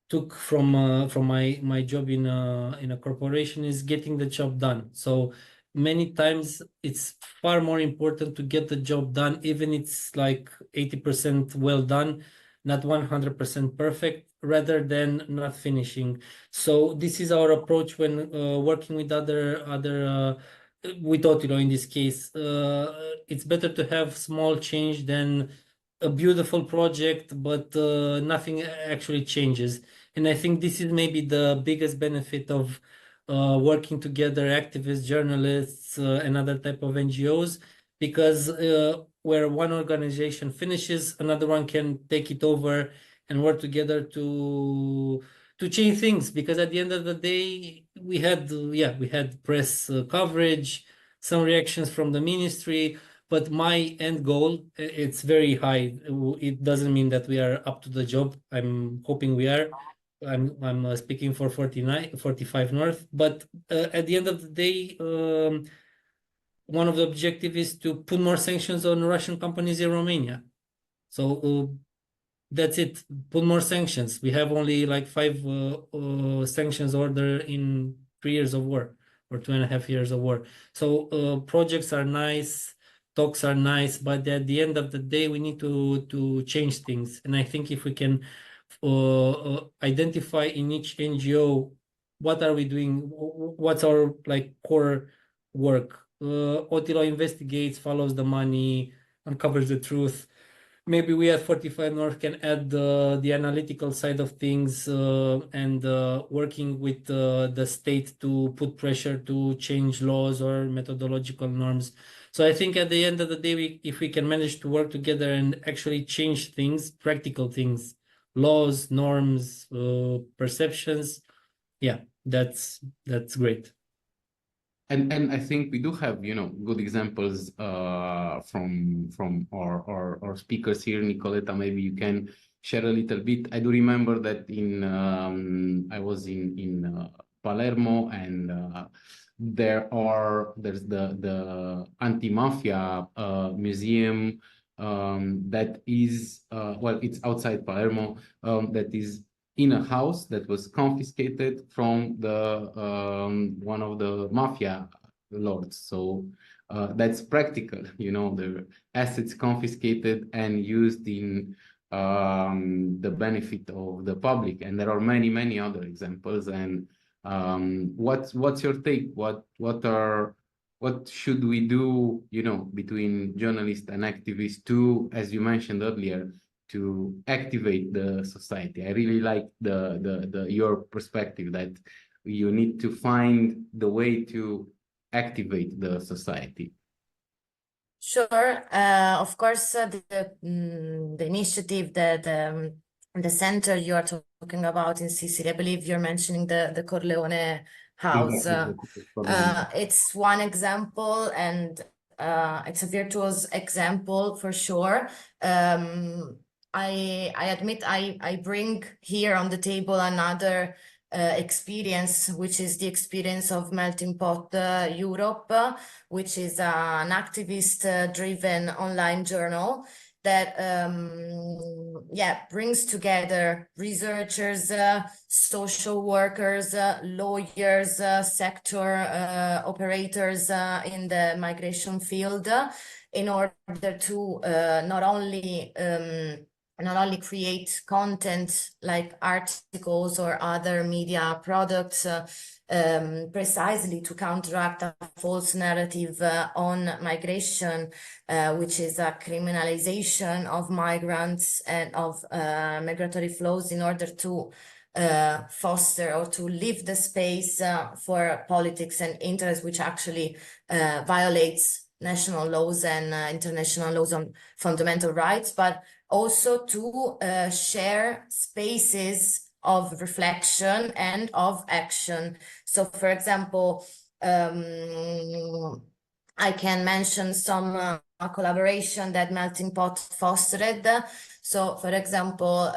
took from my job in a corporation is getting the job done. So many times it's far more important to get the job done, even it's like 80% well done, not 100% perfect, rather than not finishing. So this is our approach when working with other with Otilo in this case. It's better to have small change than a beautiful project, but nothing actually changes. And I think this is maybe the biggest benefit of working together, activists, journalists, and other type of NGOs, because where one organization finishes, another one can take it over and work together to change things. Because at the end of the day, we had press coverage, some reactions from the ministry, but my end goal, it's very high. It doesn't mean that we are up to the job. I'm hoping we are. I'm speaking for 45 North, but at the end of the day, one of the objectives is to put more sanctions on Russian companies in Romania. So that's it. Put more sanctions. We have only like 5 sanctions order in 3 years of war, or 2.5 years of war. So projects are nice, talks are nice, but at the end of the day, we need to change things. And I think if we can identify in each NGO what are we doing, what's our like core work. Otilo investigates, follows the money, uncovers the truth. Maybe we at 45 North can add the analytical side of things, and working with the state to put pressure to change laws or methodological norms. So I think at the end of the day, if we can manage to work together and actually change things, practical things, laws, norms, perceptions, yeah, that's great. And I think we do have, you know, good examples from our speakers here. Nicoletta, maybe you can share a little bit. I do remember that I was in Palermo, and there's the anti-mafia museum that is well, it's outside Palermo, that is in a house that was confiscated from the one of the mafia lords. So that's practical, you know, the assets confiscated and used in the benefit of the public. And there are many other examples. And what's your take? What should we do, you know, between journalists and activists to, as you mentioned earlier, to activate the society? I really like your perspective that you need to find the way to activate the society. Sure. Of course, the initiative that the center you are talking about in Sicily, I believe you're mentioning the Corleone house. It's one example, and it's a virtuous example for sure. I admit I bring here on the table another experience, which is the experience of Melting Pot Europe, which is an activist driven online journal. that brings together researchers, social workers, lawyers, sector operators in the migration field, in order to not only create content like articles or other media products precisely to counteract a false narrative on migration, which is a criminalization of migrants and of migratory flows, in order to foster or to leave the space for politics and interests, which actually violates national laws and international laws on fundamental rights, but also to share spaces of reflection and of action. So, for example, I can mention some collaboration that Melting Pot fostered. So, for example,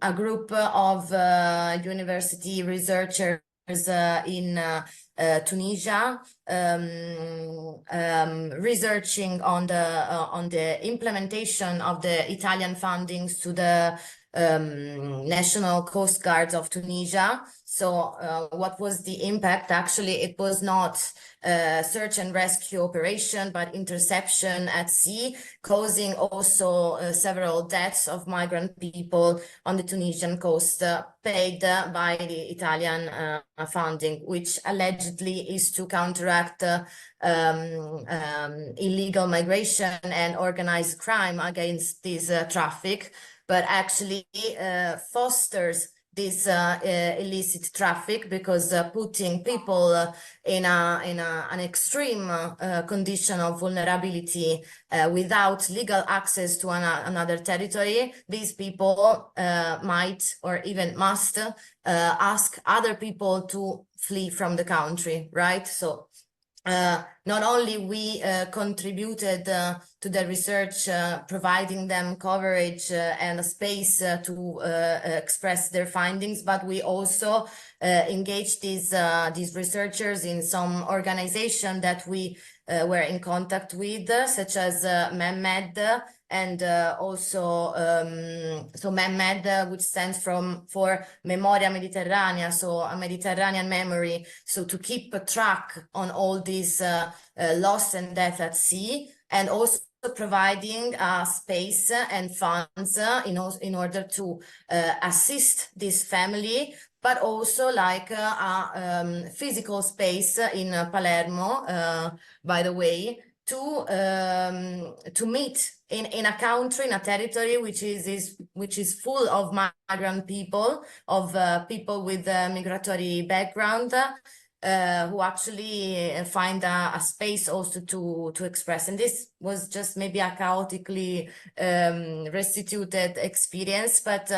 a group of university researchers in Tunisia, researching on the implementation of the Italian fundings to the National Coast Guards of Tunisia. So what was the impact? Actually, it was not search and rescue operation, but interception at sea, causing also several deaths of migrant people on the Tunisian coast, paid by the Italian funding, which allegedly is to counteract illegal migration and organized crime against this traffic, but actually fosters this illicit traffic, because putting people in an extreme condition of vulnerability without legal access to another territory, these people might or even must ask other people to flee from the country, right? So not only we contributed to the research, providing them coverage and a space to express their findings, but we also engaged these researchers in some organization that we were in contact with, such as MEMED, and also so MEMED, which stands for Memoria Mediterranea, so a Mediterranean memory, so to keep a track on all these loss and death at sea, and also providing space and funds in order to assist this family, but also like a physical space in Palermo, by the way, to meet in a country, in a territory which is full of migrant people, of people with migratory background, who actually find a space also to express. And this was just maybe a chaotically restituted experience, but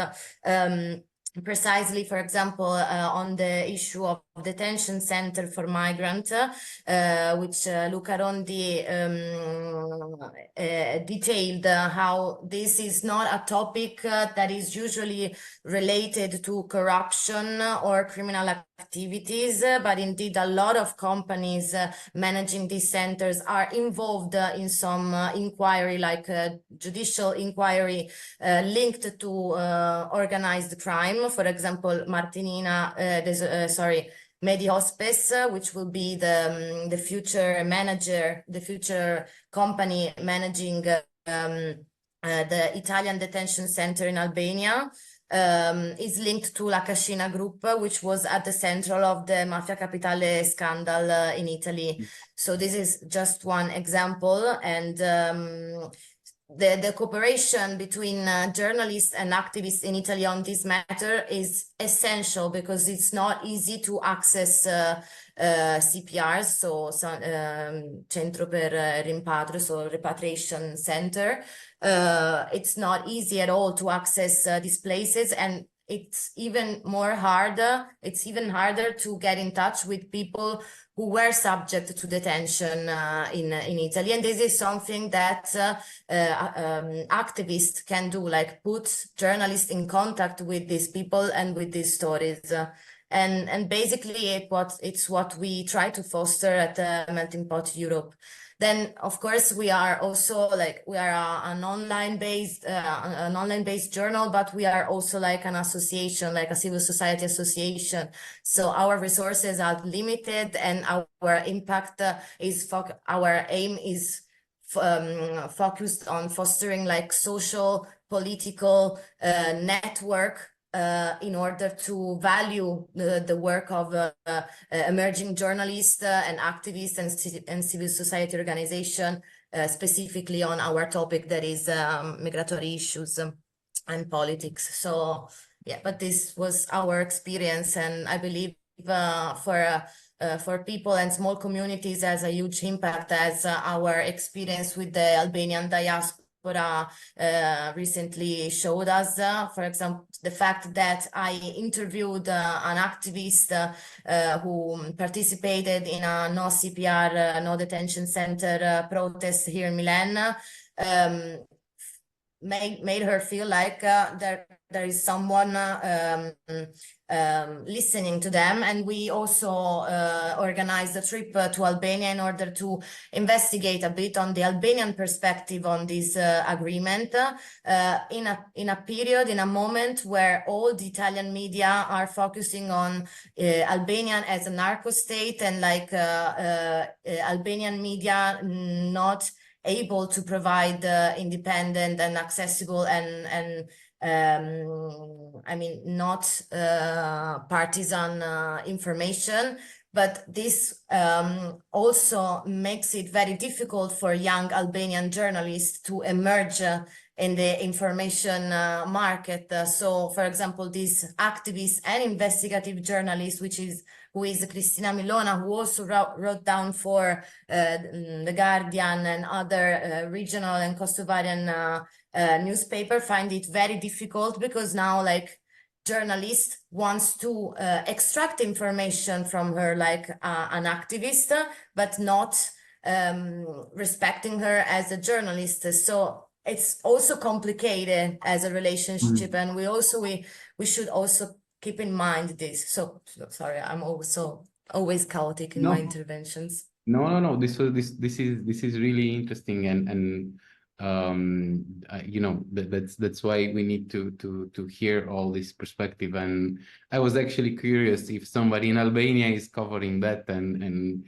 precisely, for example, on the issue of detention center for migrants, which Luca Rondi detailed how this is not a topic that is usually related to corruption or criminal activities, but indeed a lot of companies managing these centers are involved in some inquiry, like judicial inquiry linked to organized crime. For example, Martinina, Medi Hospice, which will be the future manager, the future company managing the Italian detention center in Albania, is linked to La Cascina Group, which was at the center of the Mafia Capitale scandal in Italy. So this is just one example, and the cooperation between journalists and activists in Italy on this matter is essential, because it's not easy to access CPRs, so Centro per Rimpatrio, so repatriation center. It's not easy at all to access these places, and it's even harder to get in touch with people who were subject to detention in Italy. And this is something that activists can do, like put journalists in contact with these people and with these stories. And basically it's what we try to foster at Melting Pot Europe. Then of course we are also an online based journal, but we are also like an association, like a civil society association. So our resources are limited, and our impact our aim is focused on fostering like social, political network in order to value the work of emerging journalists and activists and civil society organization, specifically on our topic, that is migratory issues and politics. So yeah, but this was our experience, and I believe for people and small communities has a huge impact, as our experience with the Albanian diaspora recently showed us. For example, the fact that I interviewed an activist who participated in a no CPR, no detention center protest here in Milan, made her feel like there is someone listening to them. And we also organized a trip to Albania in order to investigate a bit on the Albanian perspective on this agreement in a moment where all the Italian media are focusing on Albania as a narco state, and like Albanian media not able to provide independent and accessible and I mean, not partisan information. But this also makes it very difficult for young Albanian journalists to emerge in the information market. So, for example, these activists and investigative journalists, who is Cristina Milona, who also wrote down for The Guardian and other regional and Kosovarian newspaper, find it very difficult, because now like journalist wants to extract information from her like an activist, but not respecting her as a journalist. So it's also complicated as a relationship, and we should also keep in mind this. So sorry, I'm also always chaotic in my interventions. No. This is really interesting, and you know, that's why we need to hear all this perspective. And I was actually curious if somebody in Albania is covering that, and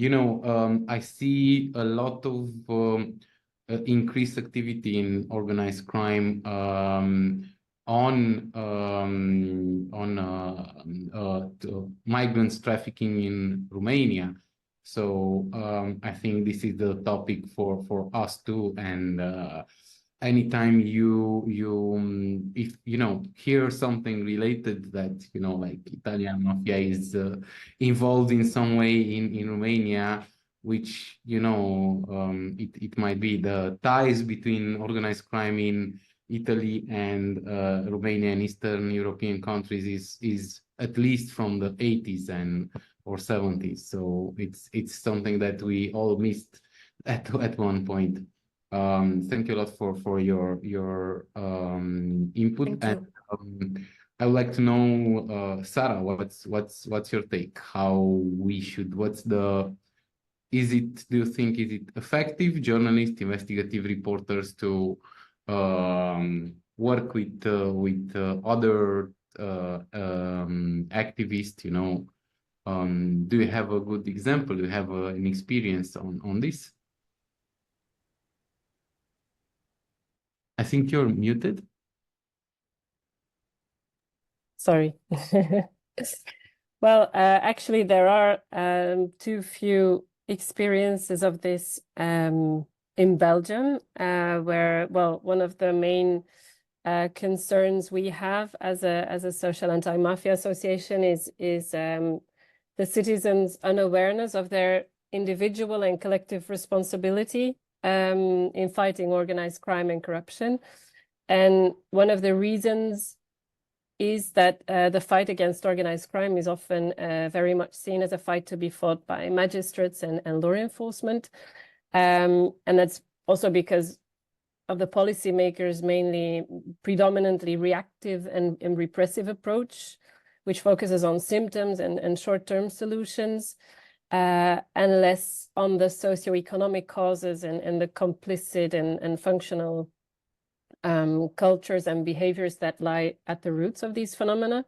you know, I see a lot of increased activity in organized crime on migrants trafficking in Romania. So I think this is the topic for us too. And anytime if you know, hear something related that, you know, like Italian mafia is involved in some way in Romania, which, you know, it might be the ties between organized crime in Italy and Romania and Eastern European countries is at least from the 80s or 70s. So it's something that we all missed at one point. Thank you a lot for your input. And I would like to know, Sarah, what's your take? How we should? Do you think is it effective, journalists, investigative reporters to work with other activists? You know, do you have a good example? Do you have an experience on this? I think you're muted. Sorry. Well, actually, there are too few experiences of this in Belgium, where, well, one of the main concerns we have as a social anti-mafia association is the citizens' unawareness of their individual and collective responsibility in fighting organized crime and corruption. And one of the reasons is that the fight against organized crime is often very much seen as a fight to be fought by magistrates and law enforcement. And that's also because of the policymakers' predominantly reactive and repressive approach, which focuses on symptoms and short-term solutions, and less on the socioeconomic causes and the complicit and functional cultures and behaviors that lie at the roots of these phenomena.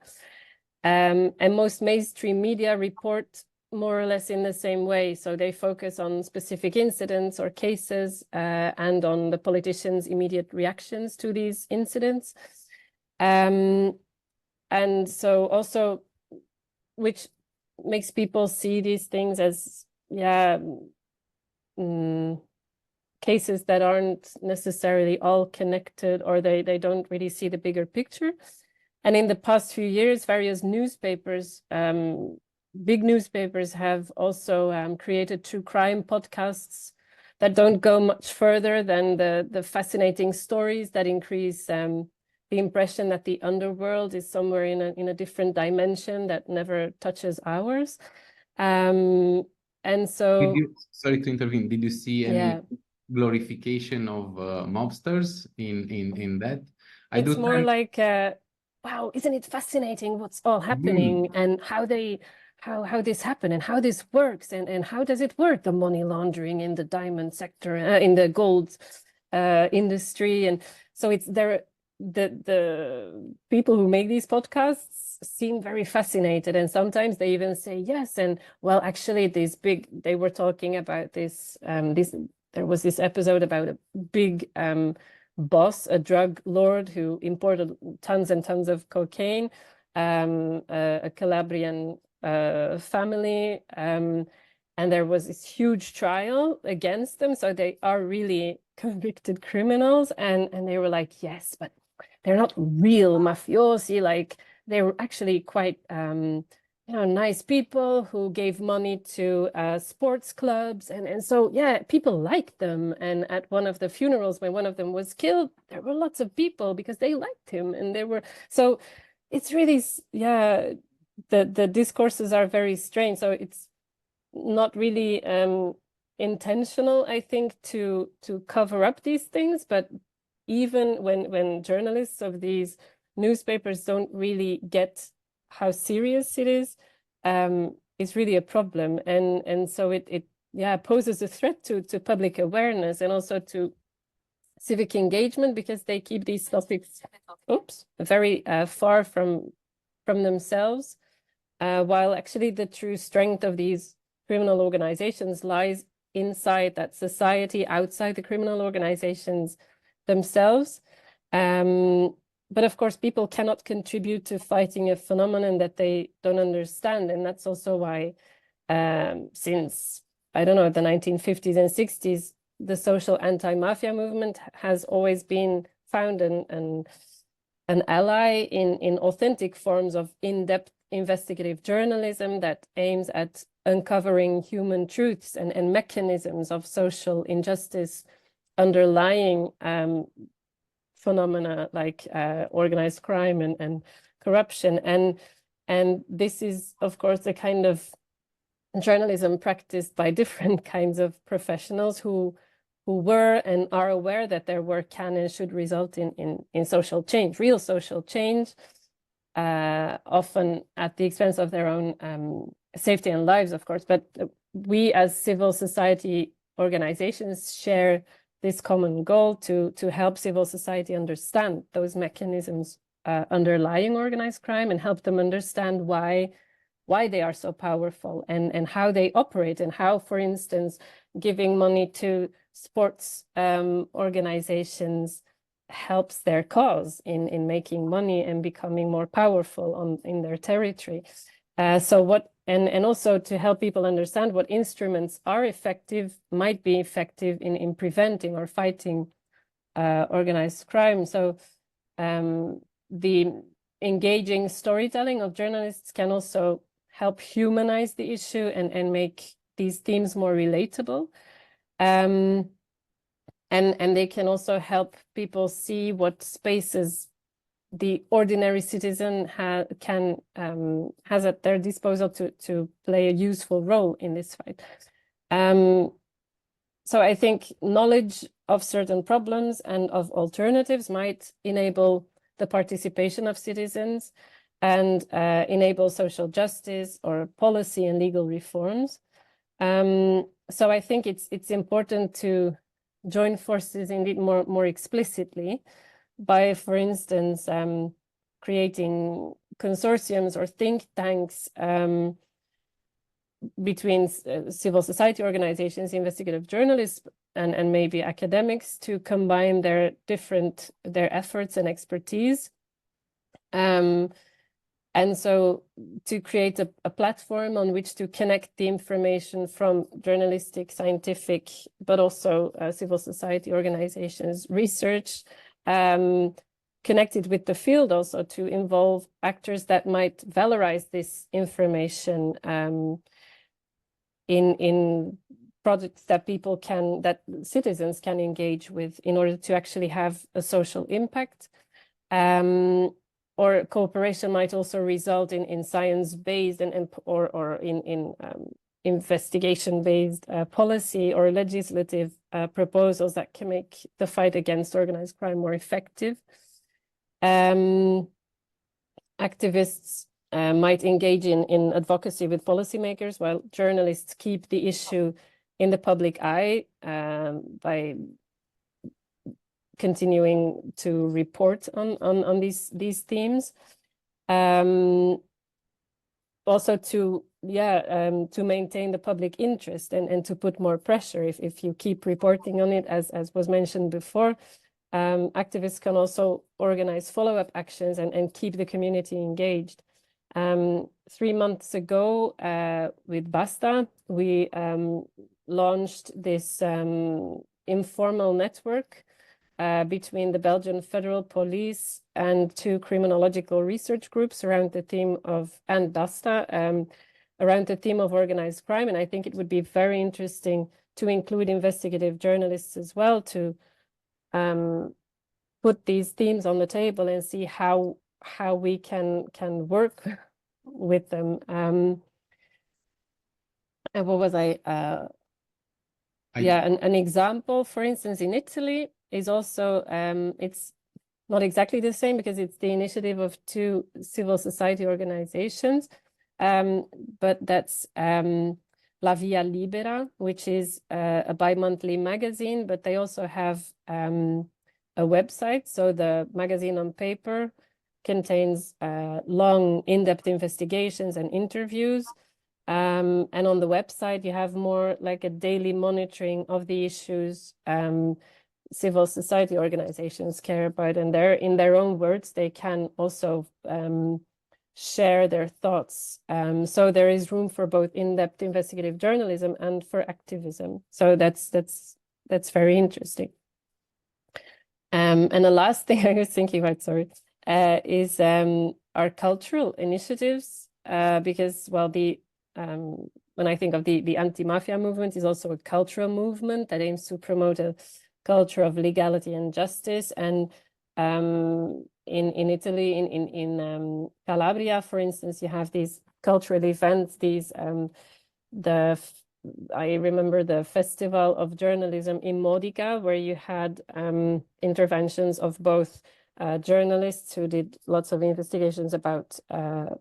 And most mainstream media report more or less in the same way. So they focus on specific incidents or cases and on the politicians' immediate reactions to these incidents. And so also, which makes people see these things as, cases that aren't necessarily all connected, or they don't really see the bigger picture. And in the past few years, various newspapers, big newspapers have also created true crime podcasts that don't go much further than the fascinating stories that increase the impression that the underworld is somewhere in a different dimension that never touches ours. And so... Sorry to intervene. Did you see any glorification of mobsters in that? It's more like, wow, isn't it fascinating what's all happening and how this happened and how this works and how does it work, the money laundering in the diamond sector, in the gold industry. And so it's there, the people who make these podcasts seem very fascinated, and sometimes they even say yes, and well, actually they were talking about this, there was this episode about a big boss, a drug lord who imported tons and tons of cocaine, a Calabrian family, and there was this huge trial against them. So they are really convicted criminals, and they were like, yes, but they're not real mafiosi. Like, they were actually quite nice people who gave money to sports clubs, and so people liked them. And at one of the funerals, when one of them was killed, there were lots of people because they liked him, and they were, so it's really the discourses are very strange. So it's not really intentional, I think, to cover up these things, but even when journalists of these newspapers don't really get how serious it is, it's really a problem. And so it poses a threat to public awareness and also to civic engagement, because they keep these topics very far from themselves, while actually the true strength of these criminal organizations lies inside that society, outside the criminal organizations themselves. But of course, people cannot contribute to fighting a phenomenon that they don't understand. And that's also why since, I don't know, the 1950s and 60s, the social anti-mafia movement has always been found an ally in authentic forms of in-depth investigative journalism that aims at uncovering human truths and mechanisms of social injustice underlying phenomena like organized crime and corruption. And this is, of course, a kind of journalism practiced by different kinds of professionals who were and are aware that their work can and should result in social change, real social change, often at the expense of their own safety and lives, of course. But we as civil society organizations share this common goal to help civil society understand those mechanisms underlying organized crime and help them understand why they are so powerful and how they operate, and how, for instance, giving money to sports organizations helps their cause in making money and becoming more powerful in their territory. And also to help people understand what instruments are effective, might be effective in preventing or fighting organized crime. So the engaging storytelling of journalists can also help humanize the issue and make these themes more relatable. And they can also help people see what spaces the ordinary citizen has at their disposal to play a useful role in this fight. So I think knowledge of certain problems and of alternatives might enable the participation of citizens, and enable social justice or policy and legal reforms. So I think it's important to join forces indeed more explicitly by, for instance, creating consortiums or think tanks between civil society organizations, investigative journalists, and maybe academics to combine their efforts and expertise. And so to create a platform on which to connect the information from journalistic, scientific, but also civil society organizations, research, connected with the field also to involve actors that might valorize this information in projects that that citizens can engage with in order to actually have a social impact. Or cooperation might also result in science-based or in investigation-based policy or legislative proposals that can make the fight against organized crime more effective. Activists might engage in advocacy with policymakers, while journalists keep the issue in the public eye by continuing to report on these themes. Also to maintain the public interest and to put more pressure if you keep reporting on it, as was mentioned before. Activists can also organize follow-up actions and keep the community engaged. 3 months ago, with Basta, we launched this informal network between the Belgian Federal Police and 2 criminological research groups around the theme of, and Basta, around the theme of organized crime. And I think it would be very interesting to include investigative journalists as well to put these themes on the table and see how we can work with them. And what was an example, for instance, in Italy is also, it's not exactly the same because it's the initiative of 2 civil society organizations, but that's La Via Libera, which is a bi-monthly magazine, but they also have a website. So the magazine on paper contains long, in-depth investigations and interviews. And on the website, you have more like a daily monitoring of the issues civil society organizations care about. And in their own words, they can also share their thoughts. So there is room for both in-depth investigative journalism and for activism. So that's very interesting. And the last thing I was thinking about, is our cultural initiatives, because, well, when I think of the anti-mafia movement, is also a cultural movement that aims to promote a culture of legality and justice. And in Italy, in Calabria, for instance, you have these cultural events, I remember the Festival of Journalism in Modica, where you had interventions of both journalists who did lots of investigations about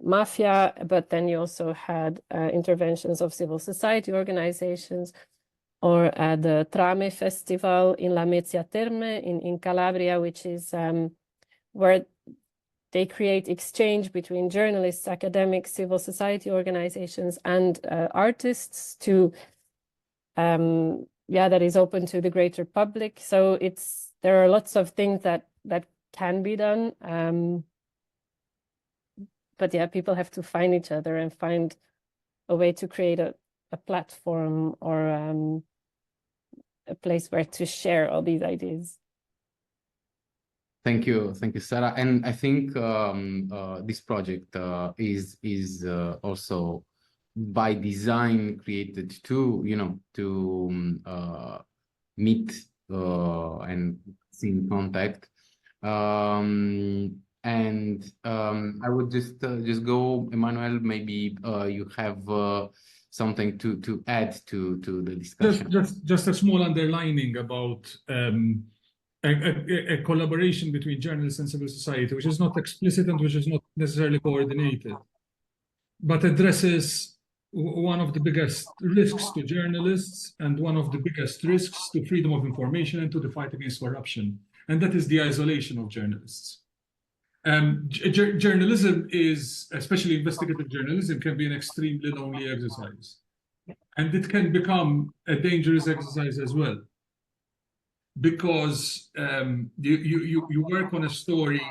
mafia, but then you also had interventions of civil society organizations, or the Trame Festival in Lamezia Terme in Calabria, which is where they create exchange between journalists, academics, civil society organizations, and artists to, that is open to the greater public. So there are lots of things that can be done. But yeah, people have to find each other and find a way to create a platform or a place where to share all these ideas. Thank you, Sarah. And I think this project is also by design created to meet and see in contact. And I would just go, Emmanuel. Maybe you have something to add to the discussion. Just a small underlining about a collaboration between journalists and civil society, which is not explicit and which is not necessarily coordinated, but addresses one of the biggest risks to journalists and one of the biggest risks to freedom of information and to the fight against corruption, and that is the isolation of journalists. Journalism is, especially investigative journalism, can be an extremely lonely exercise, and it can become a dangerous exercise as well, because you work on a story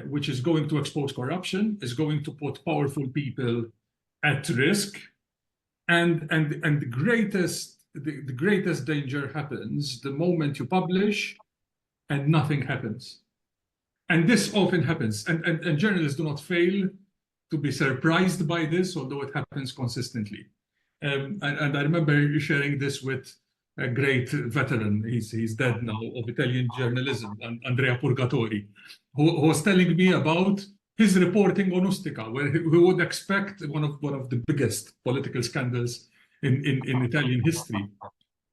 which is going to expose corruption, is going to put powerful people at risk, and the greatest danger happens the moment you publish and nothing happens. And this often happens, and journalists do not fail to be surprised by this, although it happens consistently. And I remember sharing this with a great veteran, he's dead now, of Italian journalism, Andrea Purgatori, who was telling me about his reporting on Ustica, where he would expect one of the biggest political scandals in Italian history,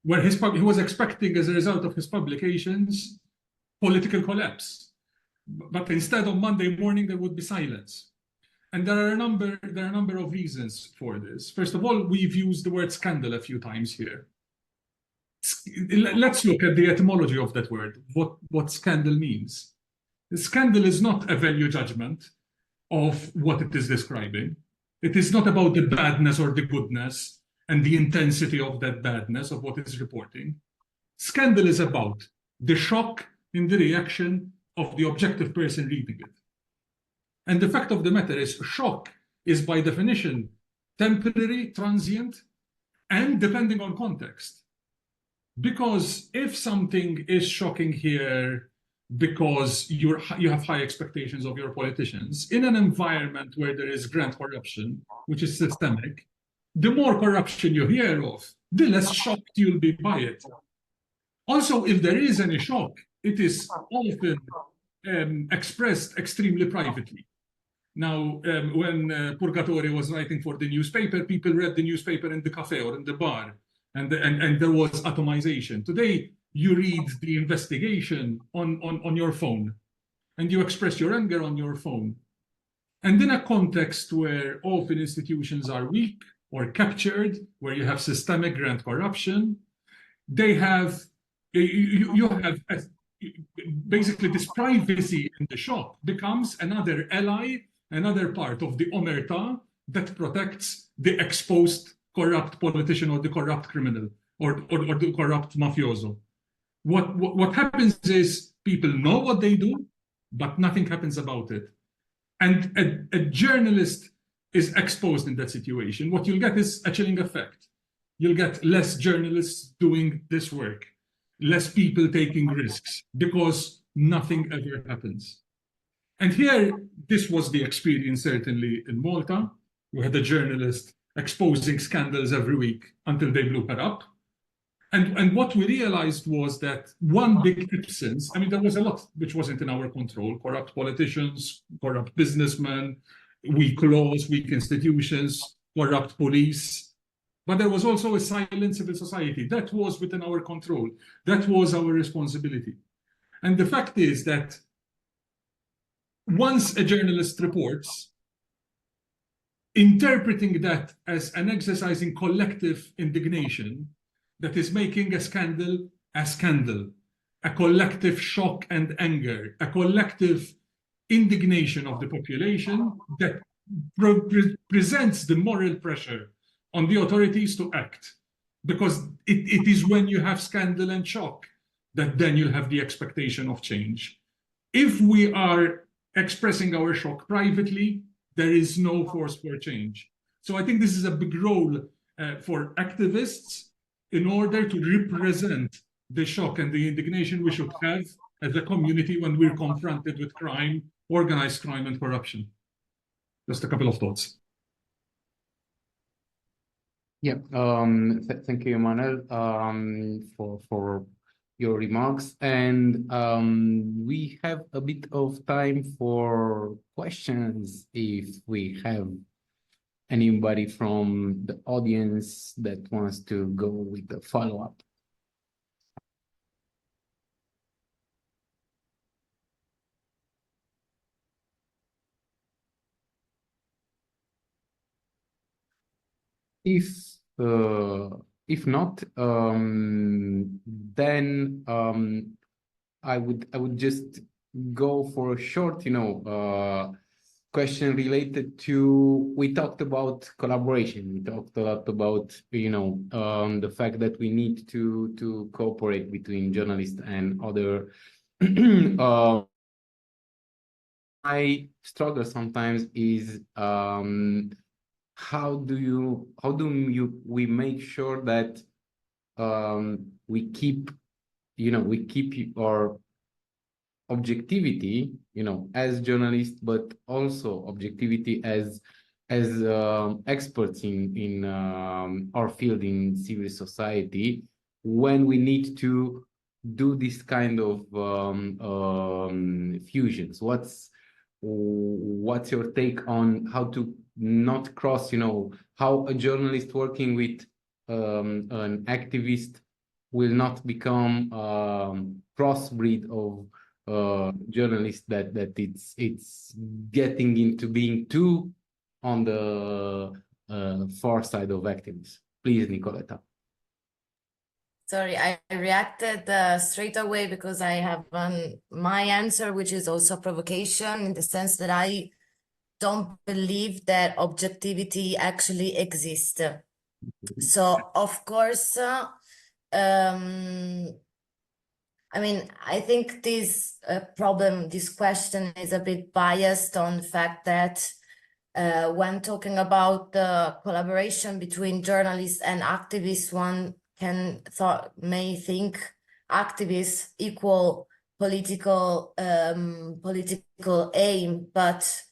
where he was expecting, as a result of his publications, political collapse. But instead, on Monday morning, there would be silence. And there are a number of reasons for this. First of all, we've used the word scandal a few times here. Let's look at the etymology of that word, what scandal means. The scandal is not a value judgment of what it is describing. It is not about the badness or the goodness and the intensity of that badness of what it's reporting. Scandal is about the shock in the reaction of the objective person reading it. And the fact of the matter is, shock is by definition temporary, transient, and depending on context. Because if something is shocking here because you have high expectations of your politicians, in an environment where there is grand corruption, which is systemic, the more corruption you hear of, the less shocked you'll be by it. Also, if there is any shock, it is often expressed extremely privately. Now, when Purgatori was writing for the newspaper, people read the newspaper in the cafe or in the bar, and there was atomization. Today, you read the investigation on your phone, and you express your anger on your phone. And in a context where often institutions are weak or captured, where you have systemic grand corruption, they have, you have basically this privacy in the shock becomes another ally, another part of the omerta that protects the exposed corrupt politician or the corrupt criminal or the corrupt mafioso. What happens is people know what they do, but nothing happens about it. And a journalist is exposed in that situation. What you'll get is a chilling effect. You'll get less journalists doing this work, less people taking risks, because nothing ever happens. And here, this was the experience certainly in Malta. We had a journalist exposing scandals every week until they blew her up. And what we realized was that one big absence, I mean, there was a lot which wasn't in our control: corrupt politicians, corrupt businessmen, weak laws, weak institutions, corrupt police. But there was also a silent civil society. That was within our control. That was our responsibility. And the fact is that once a journalist reports, interpreting that as an exercise in collective indignation that is making a scandal, a collective shock and anger, a collective indignation of the population that presents the moral pressure on the authorities to act. Because it is when you have scandal and shock that then you'll have the expectation of change. If we are expressing our shock privately, there is no force for change. So I think this is a big role for activists in order to represent the shock and the indignation we should have as a community when we're confronted with crime, organized crime and corruption. Just a couple of thoughts. Yeah, thank you, Manuel, for your remarks. And we have a bit of time for questions if we have anybody from the audience that wants to go with the follow-up. If not, then I would just go for a short, question related to, we talked about collaboration. We talked a lot about, the fact that we need to cooperate between journalists and other. My struggle sometimes is how do we make sure that we keep our objectivity, as journalists, but also objectivity as experts in our field in civil society, when we need to do this kind of fusions. What's your take on how to not cross, how a journalist working with an activist will not become crossbreed of journalists that it's getting into being too on the far side of activism? Please, Nicoletta. Sorry, I reacted straight away because I have my answer, which is also provocation, in the sense that I don't believe that objectivity actually exists. So, of course, I mean, I think this this question is a bit biased on the fact that when talking about the collaboration between journalists and activists, one may think activists equal political aim, but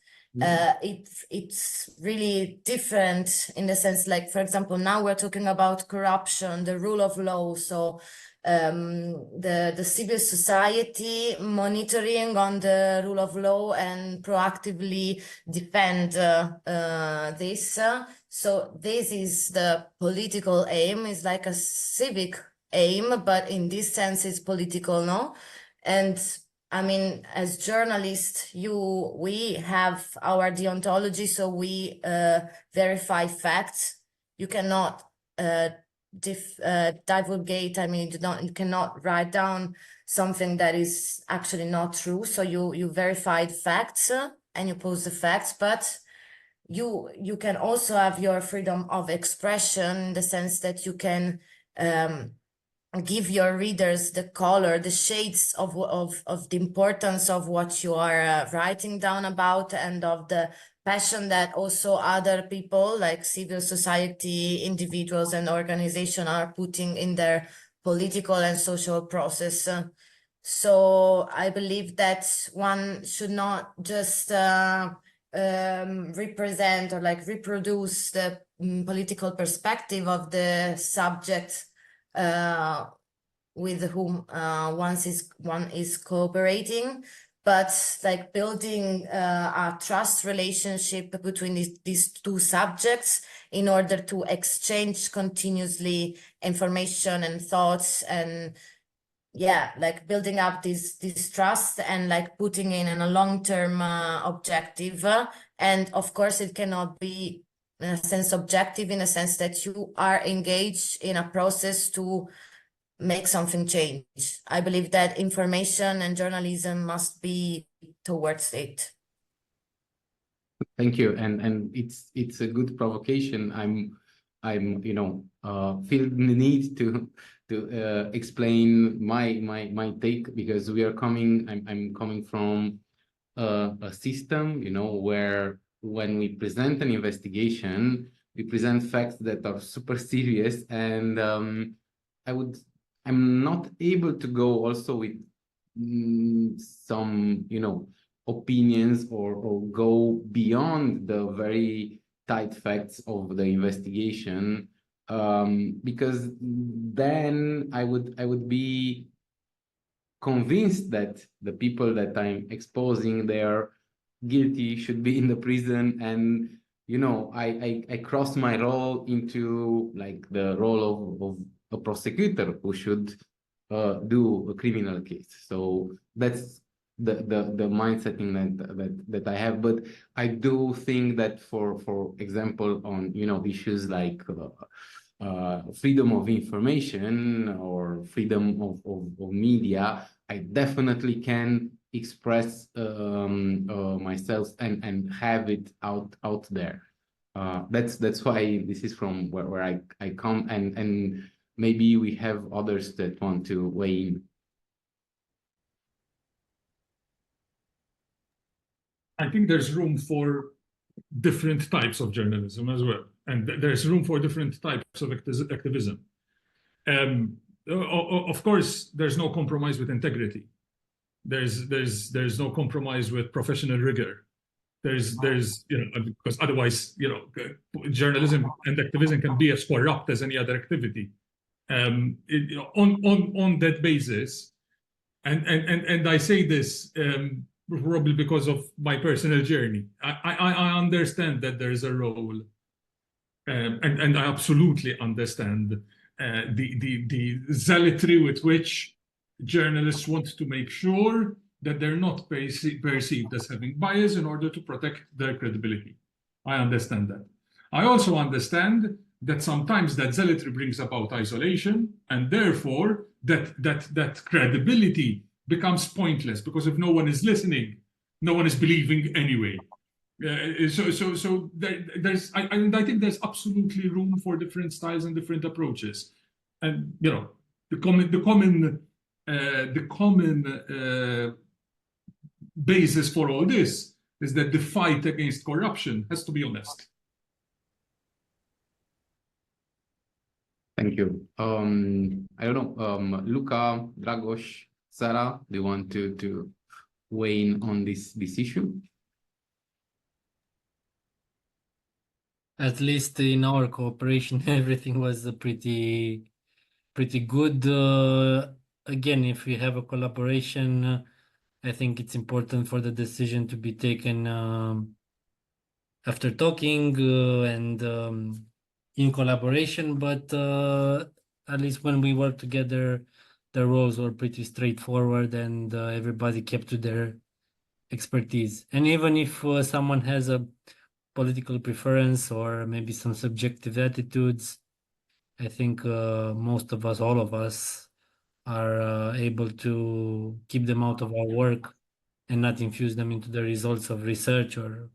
it's really different in the sense, like, for example, now we're talking about corruption, the rule of law. So the civil society monitoring on the rule of law and proactively defend this. So this is the political aim. It's like a civic aim, but in this sense it's political, no? And I mean, as journalists, we have our deontology, so we verify facts. You cannot divulgate. I mean, you cannot write down something that is actually not true. So you verified facts and you post the facts, but you can also have your freedom of expression in the sense that you can give your readers the color, the shades of the importance of what you are writing down about, and of the passion that also other people like civil society, individuals and organizations are putting in their political and social process. So I believe that one should not just represent or like reproduce the political perspective of the subject with whom one is cooperating, but like building a trust relationship between these two subjects in order to exchange continuously information and thoughts, and like building up this trust and like putting in a long-term objective. And of course it cannot be in a sense objective, in a sense that you are engaged in a process to make something change. I believe that information and journalism must be towards it. Thank you, and it's a good provocation. I'm feel the need to explain my take, because I'm coming from a system, where when we present an investigation, we present facts that are super serious, and I'm not able to go also with some opinions or go beyond the very tight facts of the investigation, because then I would be convinced that the people that I'm exposing, they're guilty, should be in the prison, and I cross my role into like the role of a prosecutor who should do a criminal case. So that's the mindsetting that I have. But I do think that for example, on issues like freedom of information or freedom of media, I definitely can express myself and have it out there. That's why this is from where I come, and maybe we have others that want to weigh in. I think there's room for different types of journalism as well, and there's room for different types of activism. Of course, there's no compromise with integrity. There's no compromise with professional rigor. There's because otherwise, journalism and activism can be as corrupt as any other activity. On that basis, and I say this probably because of my personal journey. I understand that there is a role, and I absolutely understand the zealotry with which journalists want to make sure that they're not perceived as having bias in order to protect their credibility. I understand that. I also understand that sometimes that zealotry brings about isolation, and therefore that credibility becomes pointless, because if no one is listening, no one is believing anyway. So I think there's absolutely room for different styles and different approaches, and the common basis for all this is that the fight against corruption has to be honest. Thank you. I don't know, Luca, Dragoș, Sarah, do you want to weigh in on this issue? At least in our cooperation, everything was pretty good. Again, if we have a collaboration, I think it's important for the decision to be taken after talking and in collaboration. But at least when we work together, the roles were pretty straightforward, and everybody kept to their expertise. And even if someone has a political preference or maybe some subjective attitudes, I think most of us, all of us, are able to keep them out of our work and not infuse them into the results of research or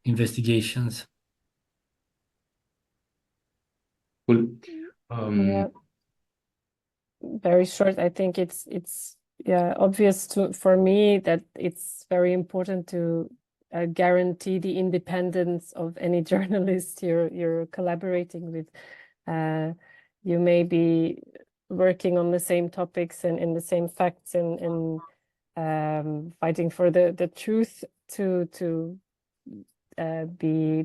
investigations. Cool. Yeah. Very short. I think it's obvious for me that it's very important to guarantee the independence of any journalist you're collaborating with. You may be working on the same topics and in the same facts and fighting for the truth to be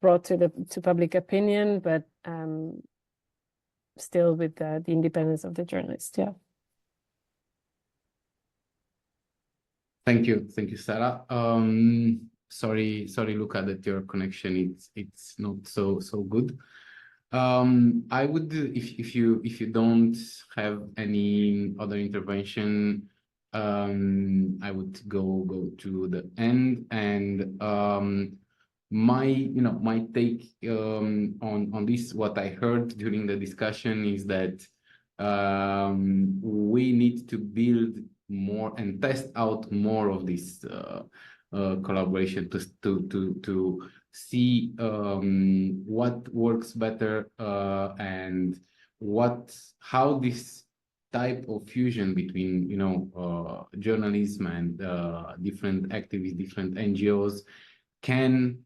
brought to public opinion, but still with the independence of the journalist. Yeah. Thank you, Sarah. Sorry, Luca, that your connection it's not so good. I would, if you don't have any other intervention, I would go to the end, and my take on this, what I heard during the discussion is that we need to build more and test out more of this collaboration to see what works better and how this type of fusion between journalism and different activists, different NGOs can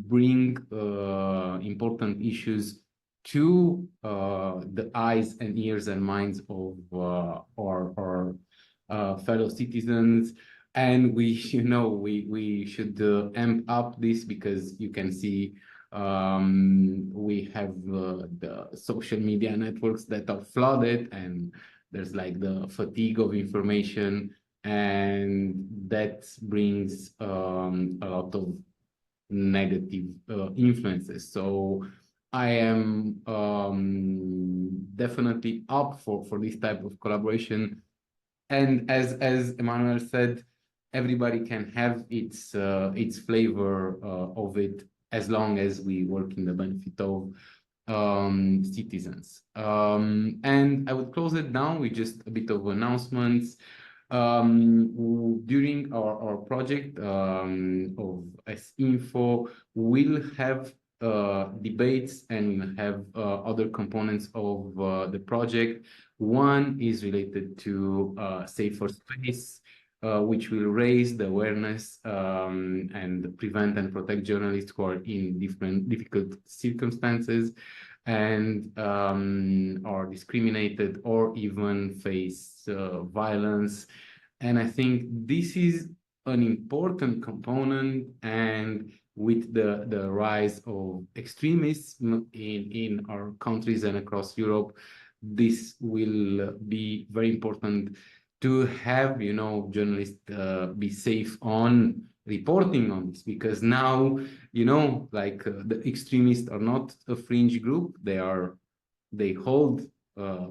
bring important issues to the eyes and ears and minds of our fellow citizens. And we should amp up this, because you can see we have the social media networks that are flooded, and there's like the fatigue of information, and that brings a lot of negative influences. So I am definitely up for this type of collaboration. And as Emmanuel said, everybody can have its flavor of it, as long as we work in the benefit of citizens. And I would close it down with just a bit of announcements. During our project of sinfo, we'll have debates and have other components of the project. One is related to safer space, which will raise the awareness and prevent and protect journalists who are in difficult circumstances and are discriminated or even face violence. And I think this is an important component, and with the rise of extremism in our countries and across Europe, this will be very important to have, you know, journalists be safe on reporting on this, because now, you know, like the extremists are not a fringe group. They hold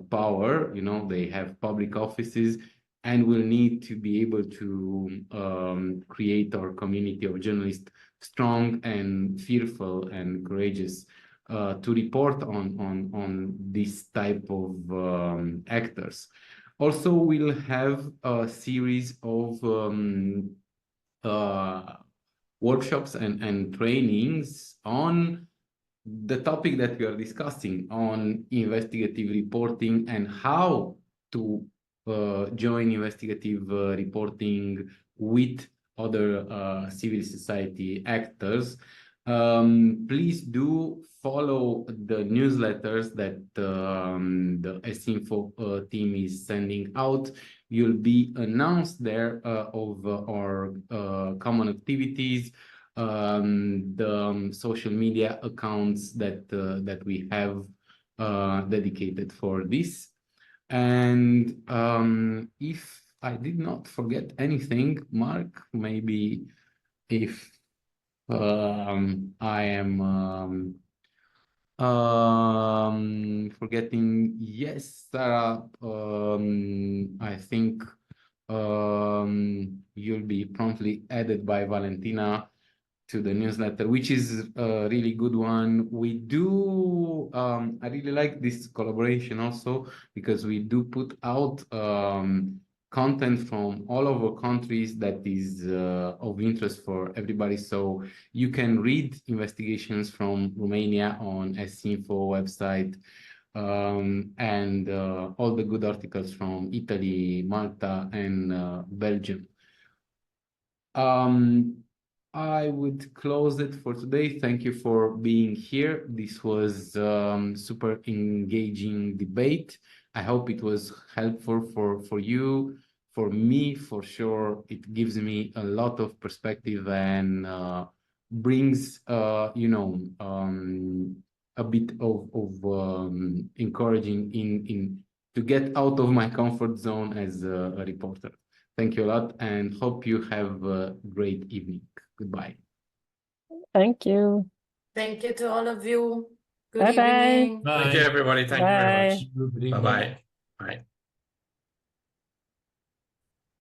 power, you know, they have public offices, and will need to be able to create our community of journalists strong and fearful and courageous to report on this type of actors. Also, we'll have a series of workshops and trainings on the topic that we are discussing, on investigative reporting and how to join investigative reporting with other civil society actors. Please do follow the newsletters that the sinfo team is sending out. You'll be announced there of our common activities, the social media accounts that we have dedicated for this. And if I did not forget anything, Mark, maybe if I am forgetting, yes, Sarah, I think you'll be promptly added by Valentina to the newsletter, which is a really good one. We do, I really like this collaboration also, because we do put out content from all over countries that is of interest for everybody. So you can read investigations from Romania on sinfo website, and all the good articles from Italy, Malta, and Belgium. I would close it for today. Thank you for being here. This was super engaging debate. I hope it was helpful for you. For me, for sure, it gives me a lot of perspective and brings, you know, a bit of encouraging in to get out of my comfort zone as a reporter. Thank you a lot, and hope you have a great evening. Goodbye. Thank you. Thank you to all of you. Good Bye-bye. evening. Thank you, everybody. Thank you very much. Good evening. Bye-bye. Bye.